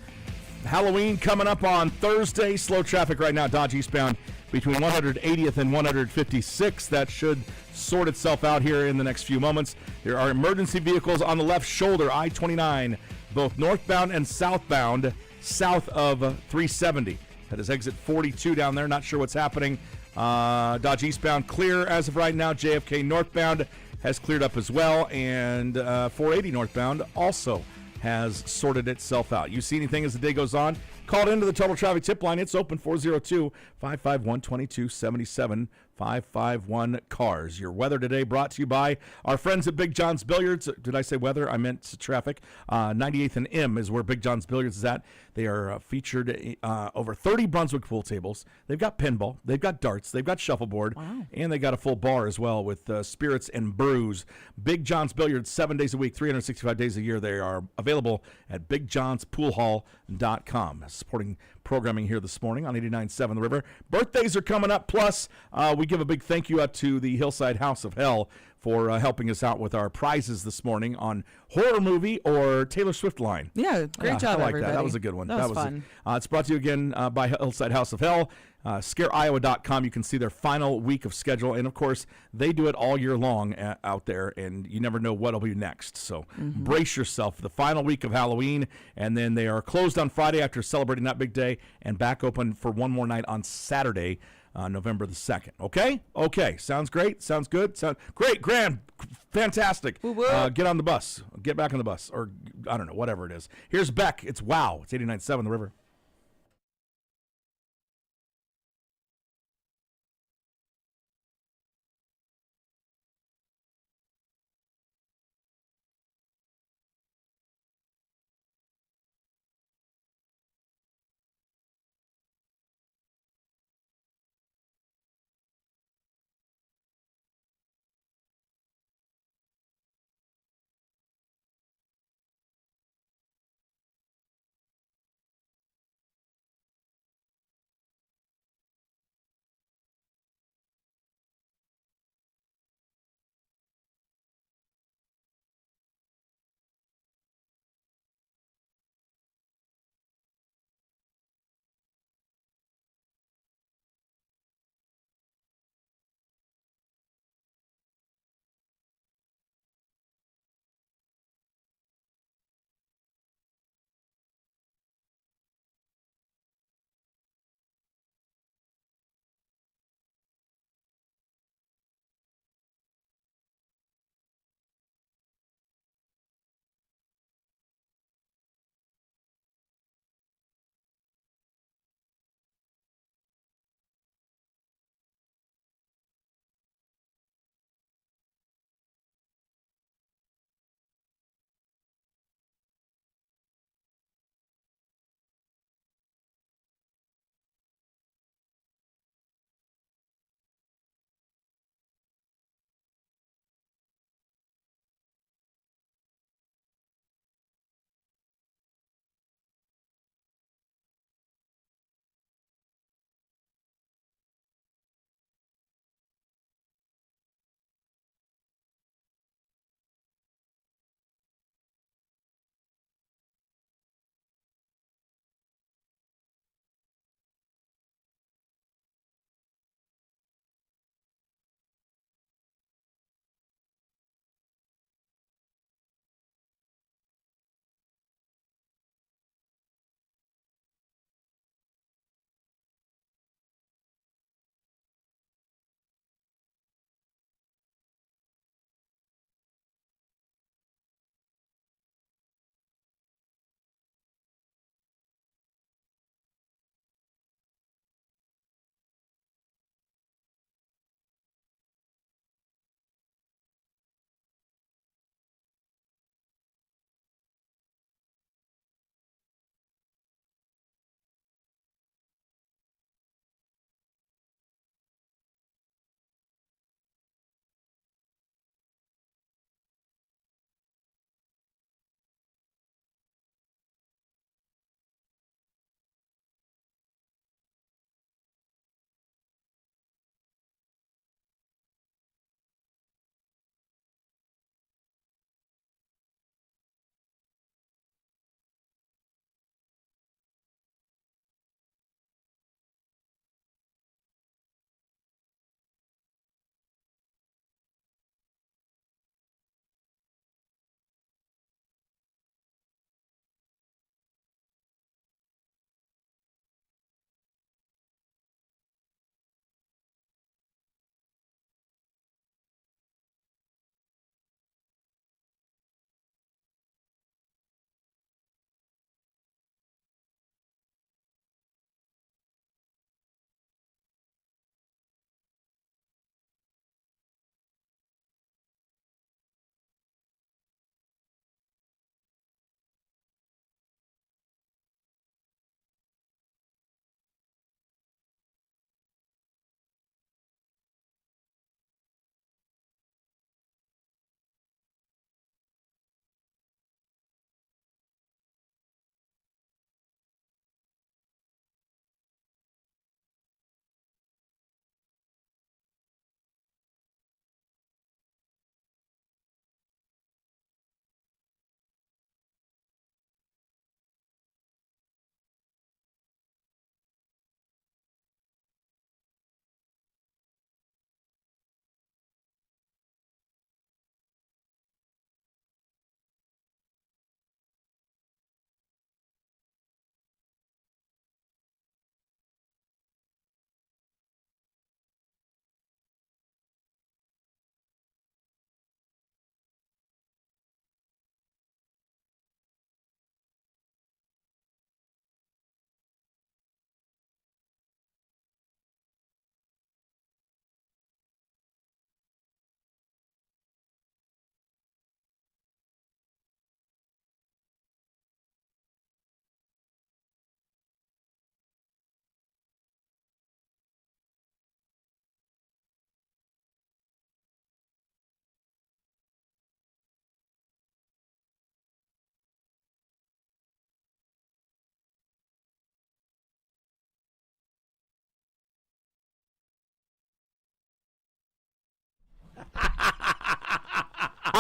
Halloween coming up on Thursday. Slow traffic right now, Dodge eastbound between 180th and 156th. That should sort itself out here in the next few moments. There are emergency vehicles on the left shoulder, I-29, both northbound and southbound, south of 370. That is exit 42 down there. Not sure what's happening. Dodge eastbound clear as of right now. JFK northbound has cleared up as well, and 480 northbound also has sorted itself out. You see anything as the day goes on? Call it into the Total Traffic Tip Line. It's open 402-551-2277. 551-CARS. Your weather today brought to you by our friends at Big John's Billiards. Did I say weather? I meant traffic. 98th and M is where Big John's Billiards is at. They are featured over 30 Brunswick pool tables. They've got pinball. They've got darts. They've got shuffleboard. Wow. And they got a full bar as well with spirits and brews. Big John's Billiards, 7 days a week, 365 days a year. They are available at BigJohnsPoolHall.com. Supporting programming here this morning on 89.7 The River. Birthdays are coming up. Plus, we give a big thank you out to the Hillside House of Hell for helping us out with our prizes this morning on horror movie or Taylor Swift line. Yeah, great job, I like everybody. that was a good one. That was fun. It's brought to you again by Hillside House of Hell. ScareIowa.com. You can see their final week of schedule. And, of course, they do it all year long out there, and you never know what'll be next. So brace yourself for the final week of Halloween, and then they are closed on Friday after celebrating that big day and back open for one more night on Saturday, November the 2nd. Okay? Okay. Sounds great. Sounds good. Sound great. Grand. Fantastic. Get on the bus. Get back on the bus. Or, I don't know, whatever it is. Here's Beck. It's Wow. It's 89.7 The River.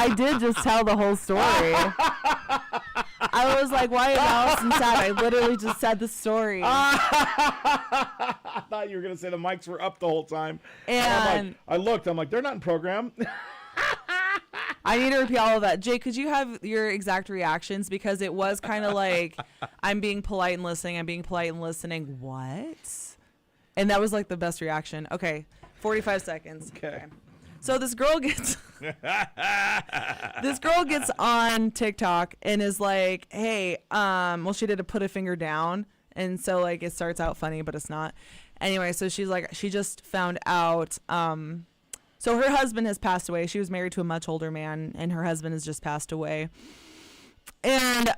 I did just tell the whole story. I was like, why is Allison sad? I literally just said the story. I thought you were going to say the mics were up the whole time. And I looked. I'm like, they're not in program. I need to repeat all of that. Jake, could you have your exact reactions? Because it was kind of like, I'm being polite and listening. I'm being polite and listening. What? And that was like the best reaction. Okay, 45 seconds. Okay. So this girl gets on TikTok and is like, hey, well, she did a put a finger down. And so like it starts out funny, but it's not. Anyway, so she's like, she just found out, so her husband has passed away. She was married to a much older man and her husband has just passed away. And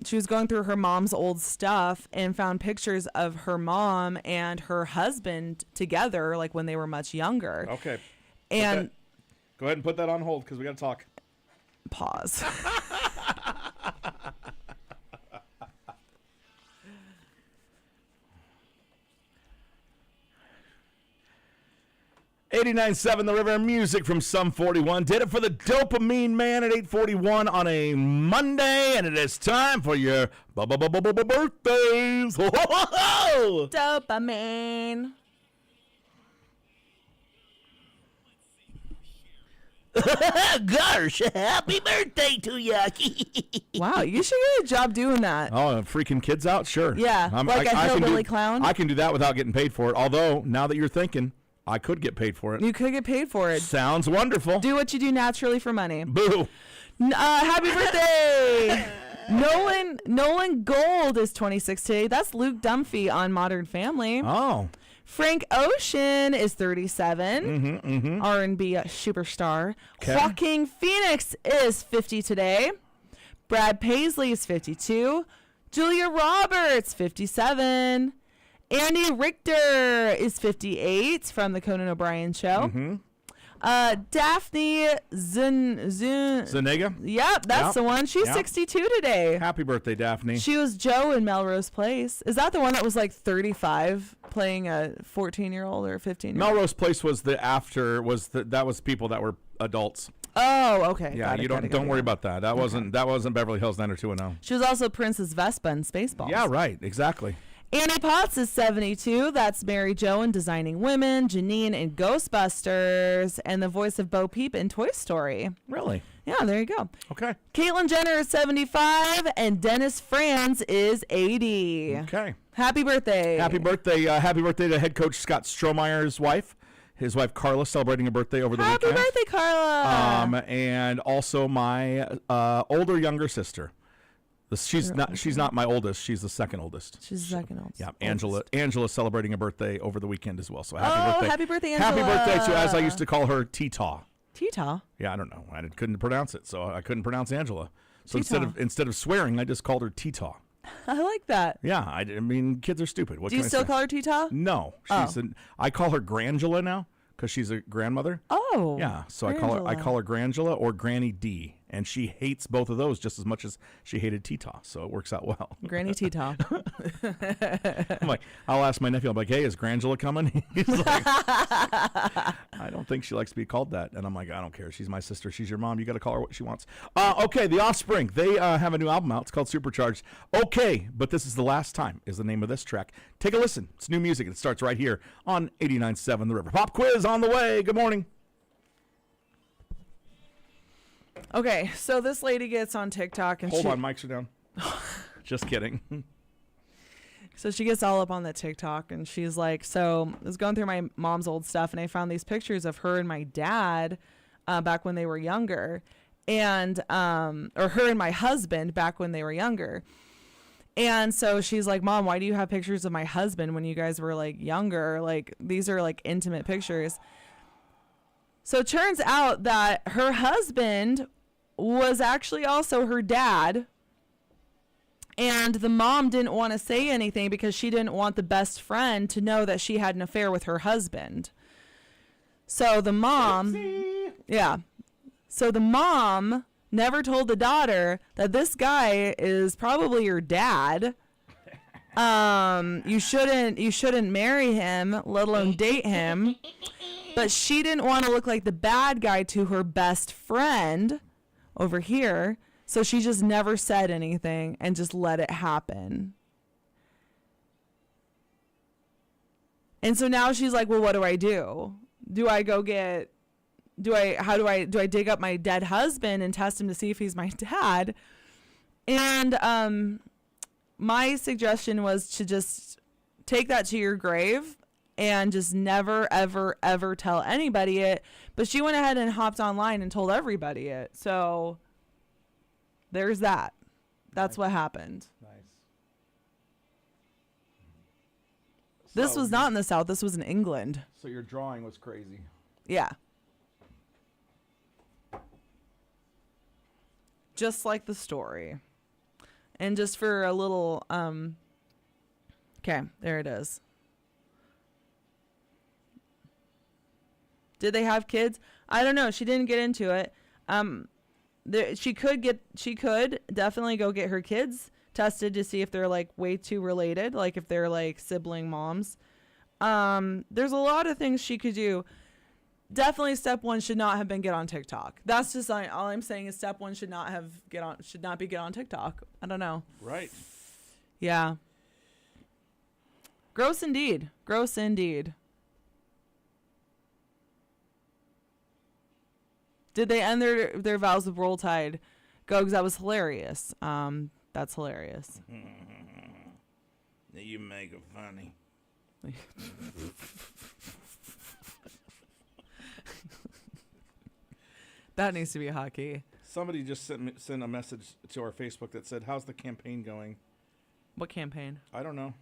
she was going through her mom's old stuff and found pictures of her mom and her husband together, like when they were much younger. Okay. And go ahead and put that on hold because we got to talk. Pause. 89.7 The River, music from Sum 41. Did it for the Dopamine Man at 8:41 on a Monday, and it is time for your birthdays. Dopamine. Gosh, happy birthday to you. Wow, you should get a job doing that. Oh, freaking kids out? Sure. Yeah, like a hillbilly clown? I can do that without getting paid for it. Although, now that you're thinking, I could get paid for it. You could get paid for it. Sounds wonderful. Do what you do naturally for money. Boo. Happy birthday! Nolan Gold is 26 today. That's Luke Dunphy on Modern Family. Oh. Frank Ocean is 37. R&B superstar. Okay. Joaquin Phoenix is 50 today. Brad Paisley is 52. Julia Roberts, 57. Andy Richter is 58 from the Conan O'Brien Show. Daphne Zuniga? Yep, that's the one. She's 62 today. Happy birthday, Daphne. She was Joe in Melrose Place. Is that the one that was like 35 playing a 14-year-old or 15-year-old? Melrose Place was the after, that was people that were adults. Oh, okay. Yeah, don't worry about that. That wasn't Beverly Hills 90210. She was also Princess Vespa in Spaceballs. Yeah, right. Exactly. Annie Potts is 72. That's Mary Jo in Designing Women, Janine in Ghostbusters, and the voice of Bo Peep in Toy Story. Really? Yeah, there you go. Okay. Caitlyn Jenner is 75, and Dennis Franz is 80. Okay. Happy birthday. Happy birthday. Happy birthday to head coach Scott Strohmeyer's wife. His wife Carla celebrating a birthday over the weekend. Happy birthday, Carla. And also my older younger sister. She's not my oldest. She's the second oldest. She's the second oldest. Yeah, Angela celebrating a birthday over the weekend as well. So happy birthday. Happy birthday, Angela. Happy birthday to, as I used to call her, Tita. Tita? Yeah, I don't know. I couldn't pronounce it, so I couldn't pronounce Angela. So Tita. instead of swearing, I just called her Tita. I like that. Yeah, I mean, kids are stupid. What Do you can I still say? call her Tita? No, I call her Grangela now because she's a grandmother. Oh. Yeah, so I call her Grangela or Granny D, and she hates both of those just as much as she hated Tita. So it works out well. Granny Tita. I'm like, I'll ask my nephew. I'm like, hey, is Grangela coming? He's like, I don't think she likes to be called that. And I'm like, I don't care. She's my sister. She's your mom. You got to call her what she wants. Okay, The Offspring. They have a new album out. It's called Supercharged. Okay, but this is the last time is the name of this track. Take a listen. It's new music. It starts right here on 89.7 The River. Pop quiz on the way. Good morning. Okay, so this lady gets on TikTok and Hold on, mics are down. Just kidding. So she gets all up on the TikTok and she's like, so I was going through my mom's old stuff and I found these pictures of her and my dad back when they were younger, and or her and my husband back when they were younger. And so she's like, Mom, why do you have pictures of my husband when you guys were like younger? Like, these are like intimate pictures. So it turns out that her husband was actually also her dad. And the mom didn't want to say anything because she didn't want the best friend to know that she had an affair with her husband. So the mom, So the mom never told the daughter that this guy is probably your dad. You shouldn't marry him, let alone date him. But she didn't want to look like the bad guy to her best friend. over here. So she just never said anything and just let it happen. And so now she's like, well, what do I do? Do I dig up my dead husband and test him to see if he's my dad? And my suggestion was to just take that to your grave and just never, ever, ever tell anybody it. But she went ahead and hopped online and told everybody it. So there's that. That's what happened. Nice. This So was not in the South. This was in England. So your drawing was crazy. Yeah. Just like the story. And just for a little, okay, there it is. Did they have kids? I don't know. She didn't get into it. She could definitely go get her kids tested to see if they're like way too related, like if they're like sibling moms. There's a lot of things she could do. Definitely step one should not have been get on TikTok. That's just all I'm saying is step one should not be get on TikTok. I don't know. Right. Yeah. Gross indeed. Gross indeed. Did they end their vows with Roll Tide? Go, because that was hilarious. That's hilarious. You make it funny. That needs to be hockey. Somebody just sent a message to our Facebook that said, "How's the campaign going?" What campaign? I don't know.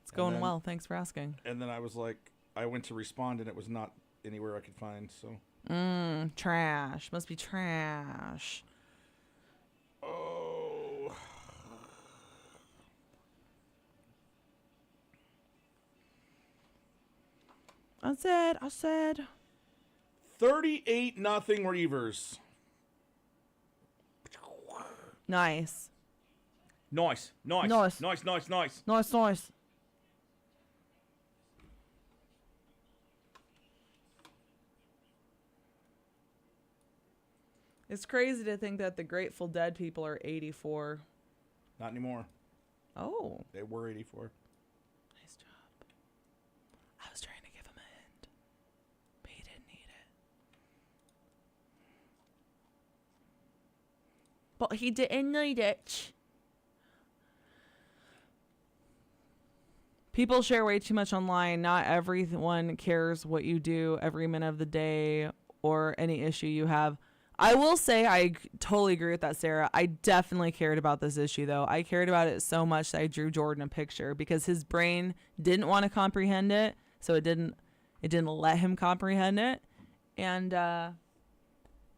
It's going well. Thanks for asking. And then I was like, I went to respond and it was not anywhere I could find. So. Trash. Must be trash. Oh. I said. 38-0 Reavers. Nice. Nice. Nice. It's crazy to think that the Grateful Dead people are 84. Not anymore. Oh. They were 84. Nice job. I was trying to give him a hint, but he didn't need it. But he didn't need it. People share way too much online. Not everyone cares what you do every minute of the day or any issue you have. I will say I totally agree with that, Sarah. I definitely cared about this issue, though. I cared about it so much that I drew Jordan a picture because his brain didn't want to comprehend it, so it didn't let him comprehend it. And,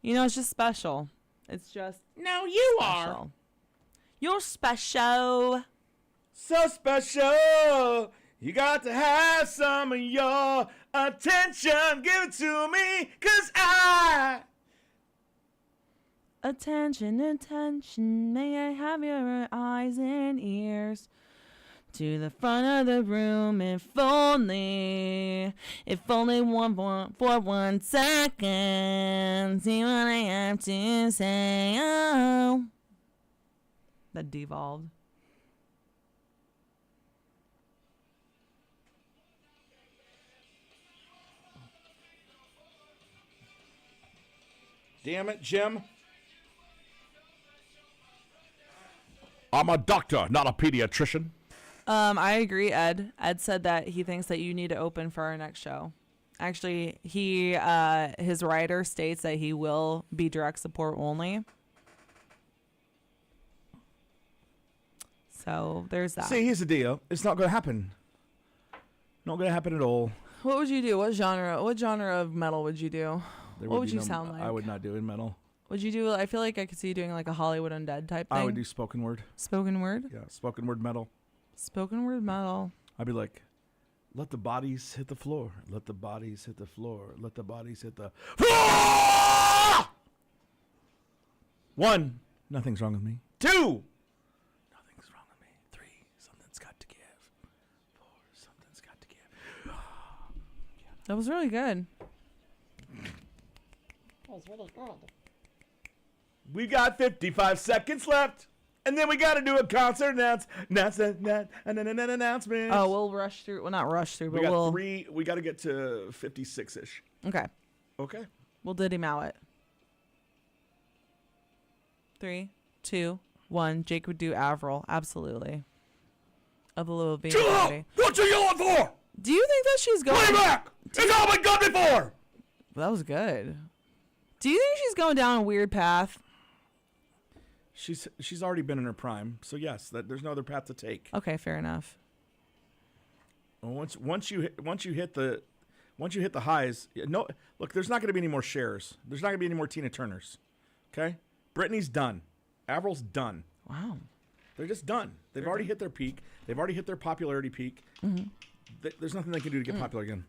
it's just special. It's just No, you special. are. You're special. So special. You got to have some of your attention. Give it to me, 'cause I... Attention, may I have your eyes and ears to the front of the room, if only for 1 second, see what I have to say, oh. That devolved. Damn it, Jim. I'm a doctor, not a pediatrician. I agree, Ed. Ed said that he thinks that you need to open for our next show. Actually, his writer states that he will be direct support only. So there's that. See, here's the deal. It's not going to happen. Not going to happen at all. What would you do? What genre of metal would you do? What would you sound like? I would not do in metal. Would you do? I feel like I could see you doing like a Hollywood Undead type thing. I would do spoken word. Spoken word? Yeah, spoken word metal. Spoken word metal. I'd be like, let the bodies hit the floor. Let the bodies hit the floor. Let the bodies hit the floor! 1, nothing's wrong with me. 2, nothing's wrong with me. 3, something's got to give. 4, something's got to give. That was really good. That was really good. We got 55 seconds left. And then we got to do a concert announcement. Oh, we'll rush through. Well, not rush through, but We got we'll. three. We got to get to 56-ish. Okay. Okay. We'll did him out it. 3, 2, 1. Jake would do Avril. Absolutely. Of the little baby. Chill out! What you yelling for? Do you think that she's going? Play back! It's all been done before! That was good. Do you think she's going down a weird path? She's already been in her prime, so yes, there's no other path to take. Okay, fair enough. Well, once you hit the highs, no, look, there's not going to be any more Chers. There's not going to be any more Tina Turners. Okay, Britney's done. Avril's done. Wow. They're just done. They've already hit their peak. They've already hit their popularity peak. There's nothing they can do to get popular again.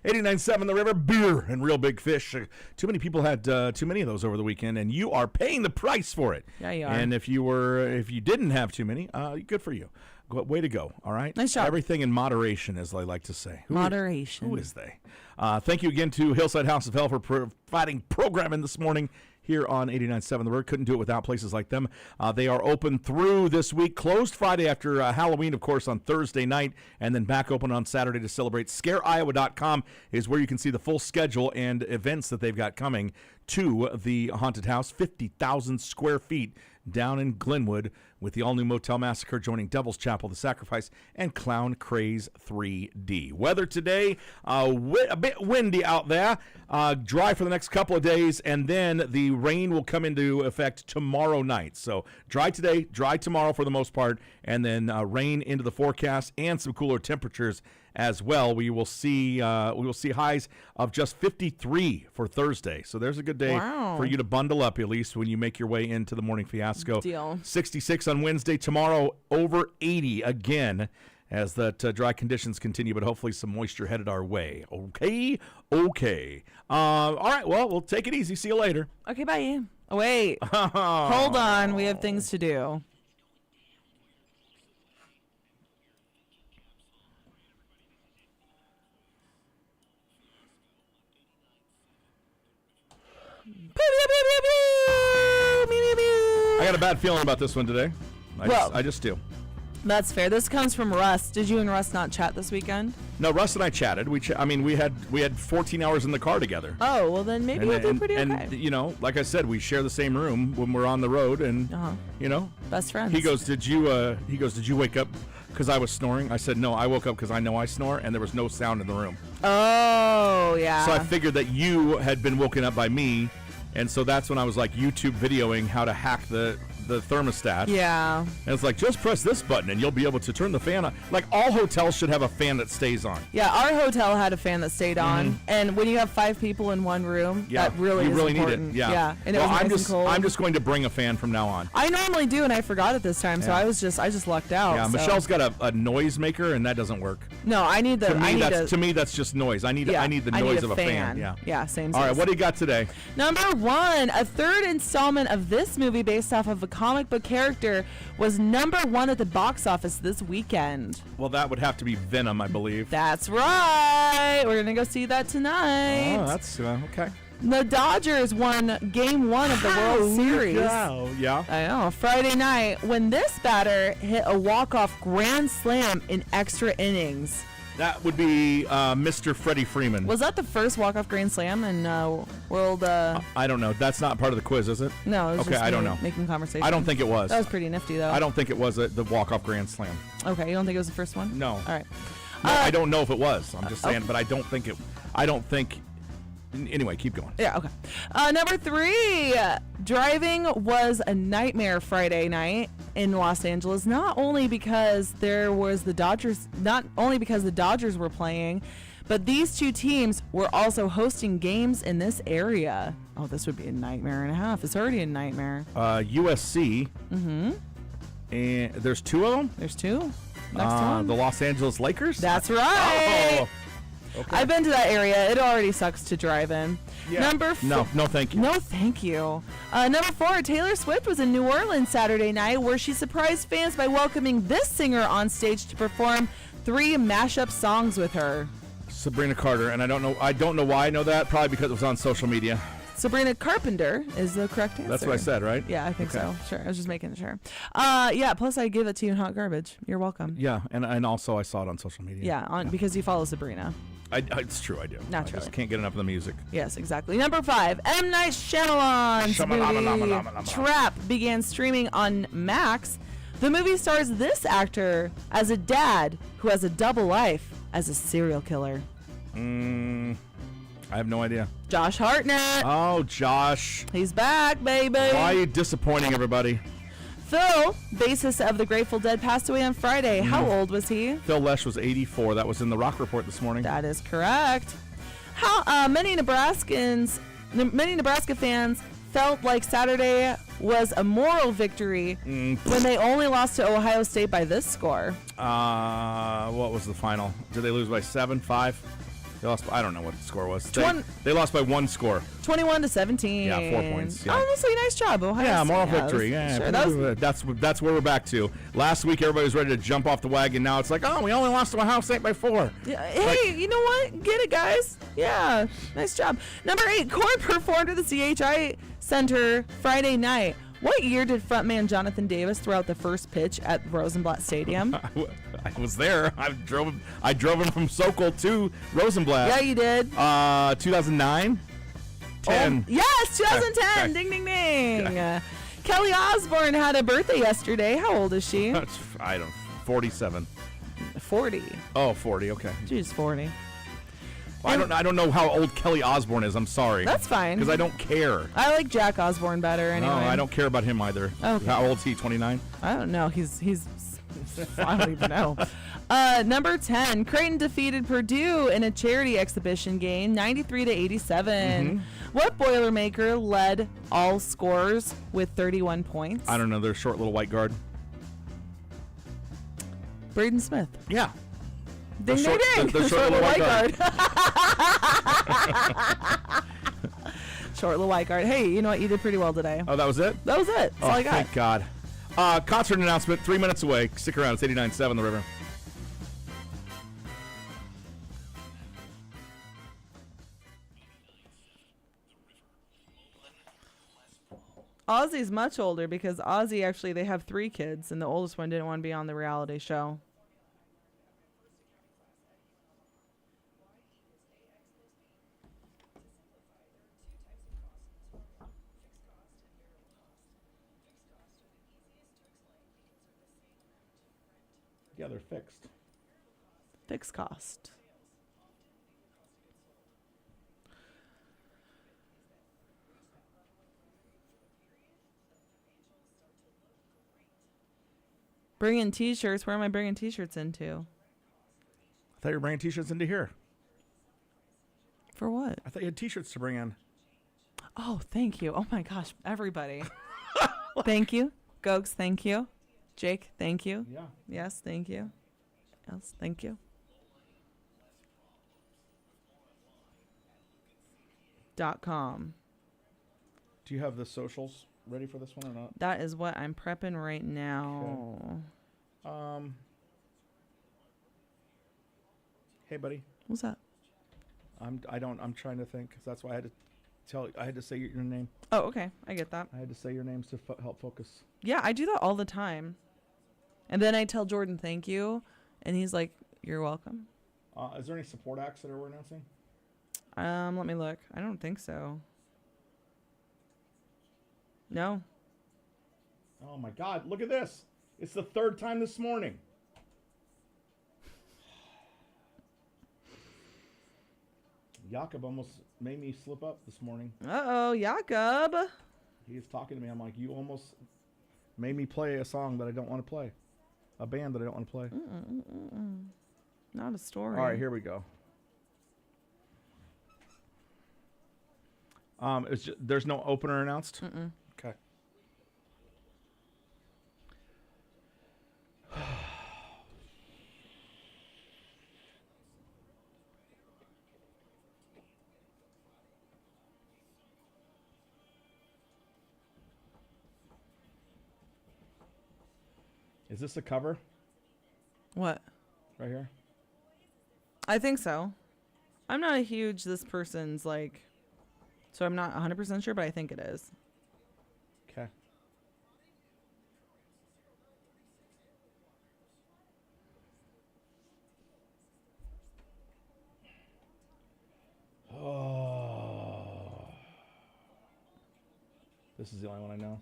89.7 The River, beer and real big fish. Too many people had too many of those over the weekend, and you are paying the price for it. Yeah, you are. And if you didn't have too many, good for you. Way to go. All right. Nice job. Everything in moderation, as I like to say. Moderation. Who is they? Thank you again to Hillside House of Hell for providing programming this morning here on 89.7 The Word. Couldn't do it without places like them. They are open through this week, closed Friday after Halloween, of course, on Thursday night, and then back open on Saturday to celebrate. ScareIowa.com is where you can see the full schedule and events that they've got coming to the haunted house. 50,000 square feet down in Glenwood, with the all-new Motel Massacre joining Devil's Chapel, The Sacrifice, and Clown Craze 3D. Weather today, a bit windy out there, dry for the next couple of days, and then the rain will come into effect tomorrow night. So dry today, dry tomorrow for the most part, and then rain into the forecast and some cooler temperatures as well. We will see highs of just 53 for Thursday. So there's a good day for you to bundle up, at least when you make your way into the morning fiasco. Deal. 66 on Wednesday. Tomorrow, over 80 again as that dry conditions continue, but hopefully some moisture headed our way. Okay. All right, well, we'll take it easy. See you later. Okay, bye. Oh, wait. Hold on. We have things to do. I got a bad feeling about this one today. I just do. That's fair. This comes from Russ. Did you and Russ not chat this weekend? No, Russ and I chatted. We had 14 hours in the car together. Oh, well then maybe we'll do pretty okay. And you know, like I said, we share the same room when we're on the road, and you know, best friends. He goes, did you wake up because I was snoring? I said, no, I woke up because I know I snore, and there was no sound in the room. Oh, yeah. So I figured that you had been woken up by me, and so that's when I was like YouTube videoing how to hack the thermostat. Yeah. And it's like, just press this button and you'll be able to turn the fan on. Like, all hotels should have a fan that stays on. Yeah, our hotel had a fan that stayed on. And when you have 5 people in one room, that really is important. Need it. Yeah. And it was nice and cold. I'm just going to bring a fan from now on. I normally do, and I forgot it this time, so I just lucked out. Yeah, so. Michelle's got a noise maker, and that doesn't work. No, I need the. To me, that's just noise. I need the noise of a fan. Yeah, same. All right, what do you got today? Number 1, a third installment of this movie based off of a comic book character was number 1 at the box office this weekend. Well, that would have to be Venom, I believe. That's right. We're gonna go see that tonight. Oh, that's okay. The Dodgers won Game 1 of the World Series. Yeah. I know. Friday night, when this batter hit a walk-off grand slam in extra innings. That would be Mr. Freddie Freeman. Was that the first walk-off grand slam in World? I don't know. That's not part of the quiz, is it? No. It was just I don't know. Making conversation. I don't think it was. That was pretty nifty, though. I don't think it was the walk-off grand slam. Okay, you don't think it was the first one? No. All right. No, I don't know if it was. I'm just saying, but I don't think. Anyway, keep going. Yeah, okay. Number 3, driving was a nightmare Friday night in Los Angeles, not only because the Dodgers were playing, but these two teams were also hosting games in this area. Oh, this would be a nightmare and a half. It's already a nightmare. USC. Mm-hmm. And there's 2 of them? There's 2. Next one. The Los Angeles Lakers? That's right. Oh. Okay. I've been to that area. It already sucks to drive in. Yeah. No, thank you. No, thank you. Number 4, Taylor Swift was in New Orleans Saturday night, where she surprised fans by welcoming this singer on stage to perform 3 mashup songs with her. Sabrina Carter, and I don't know why I know that. Probably because it was on social media. Sabrina Carpenter is the correct answer. That's what I said, right? Yeah, I think Okay. so. Sure. I was just making sure. Yeah, plus I give it to you in hot garbage. You're welcome. Yeah, and also I saw it on social media. Yeah, because you follow Sabrina. It's true, I do. I Naturally. just can't get enough of the music. Yes, exactly. Number 5, M. Night Shyamalan's movie Trap began streaming on Max. The movie stars this actor as a dad who has a double life as a serial killer. I have no idea. Josh Hartnett. Oh, Josh. He's back, baby. Why are you disappointing everybody? Phil, bassist of the Grateful Dead, passed away on Friday. How old was he? Phil Lesh was 84. That was in the Rock Report this morning. That is correct. How many Nebraska fans felt like Saturday was a moral victory when they only lost to Ohio State by this score? What was the final? Did they lose by 7, 5? They lost. I don't know what the score was. They lost by 1 score. 21-17. Yeah, 4 points. Yeah. Honestly, nice job, Ohio Yeah, State. moral victory. Yeah, Sure, that's where we're back to. Last week, everybody was ready to jump off the wagon. Now it's like, oh, we only lost to Ohio State by 4. yeah, hey, you know what? Get it, guys. Yeah, nice job. Number 8, Korn performed at the CHI Center Friday night. What year did frontman Jonathan Davis throw out the first pitch at Rosenblatt Stadium? I was there. I drove him from Sokol to Rosenblatt. Yeah, you did. 2009. 10. Yes, 2010. Okay. Ding, ding, ding. Kelly Osbourne had a birthday yesterday. How old is she? I don't. 47. 40. Oh, 40. Okay. She's 40. I don't know how old Kelly Osbourne is. I'm sorry. That's fine. Because I don't care. I like Jack Osbourne better anyway. No, I don't care about him either. Okay. How old is he? 29. I don't know. He's I don't even know. Number 10, Creighton defeated Purdue in a charity exhibition game, 93-87. What Boilermaker led all scorers with 31 points? I don't know. They're a short little white guard. Braden Smith. Yeah. Ding, ding, ding. The short little white guard. Short little white guard. Hey, you know what? You did pretty well today. Oh, that was it? That was it. That's all I got. Thank God. Concert announcement, 3 minutes away. Stick around. It's 89.7 The River. Ozzy's much older because Ozzy actually, they have 3 kids, and the oldest one didn't want to be on the reality show. Yeah, they're fixed. Fixed cost. Bringing t-shirts. Where am I bringing t-shirts into? I thought you were bringing t-shirts into here. For what? I thought you had t-shirts to bring in. Oh, thank you. Oh my gosh, everybody. Thank you. Gogs, thank you. Jake, thank you. Yeah. Yes, thank you. Yes, thank you. .com. Do you have the socials ready for this one or not? That is what I'm prepping right now. Hey, buddy. What's that? I'm trying to think. 'Cause that's why I had to say your name. Oh, okay. I get that. I had to say your names to help focus. Yeah, I do that all the time. And then I tell Jordan thank you, and he's like, "You're welcome." Is there any support acts that we're announcing? Let me look. I don't think so. No. Oh my God! Look at this. It's the 3rd time this morning. Jakob almost made me slip up this morning. Uh-oh, Jakob. He was talking to me. I'm like, you almost made me play a song that I don't want to play. A band that I don't want to play. Not a story. All right, here we go. There's no opener announced? Okay. Is this a cover? What? Right here? I think so. I'm not a huge this person's like So I'm not 100% sure, but I think it is. Okay. Oh. This is the only one I know.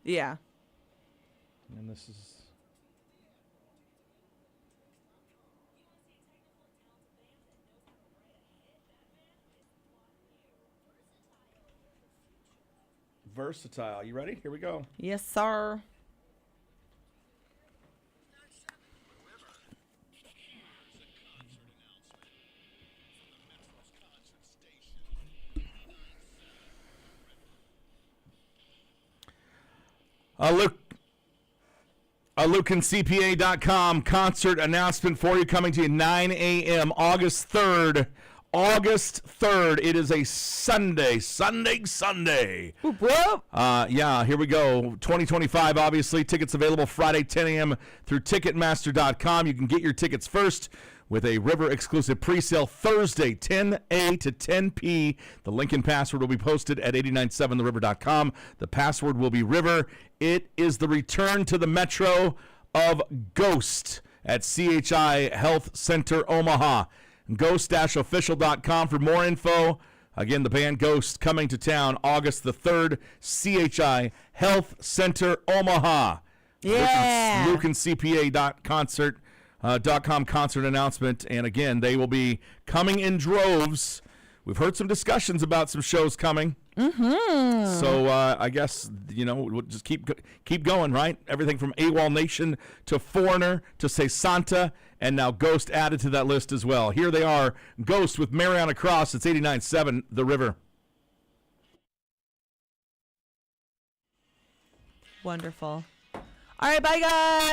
Yeah. And this is... Versatile. You ready? Here we go. Yes, sir. LukeandCPA.com concert announcement for you coming to you 9 a.m. August 3rd. August 3rd. It is a Sunday. Whoop, whoop. Yeah, here we go. 2025, obviously. Tickets available Friday, 10 a.m. through Ticketmaster.com. You can get your tickets first with a River exclusive presale Thursday, 10 a to 10 p. The link and password will be posted at 897theriver.com. The password will be River. It is the return to the Metro of Ghost at CHI Health Center Omaha. Ghost-official.com for more info. Again, the band Ghost coming to town August the 3rd, CHI Health Center Omaha. Yeah. LukeandCPA.com concert announcement. And again, they will be coming in droves. We've heard some discussions about some shows coming. Mm-hmm. So I guess, we'll just keep going, right? Everything from AWOL Nation to Foreigner to Say Santa, and now Ghost added to that list as well. Here they are, Ghost with Mariana Cross. It's 89.7 The River. Wonderful. All right, bye, guys.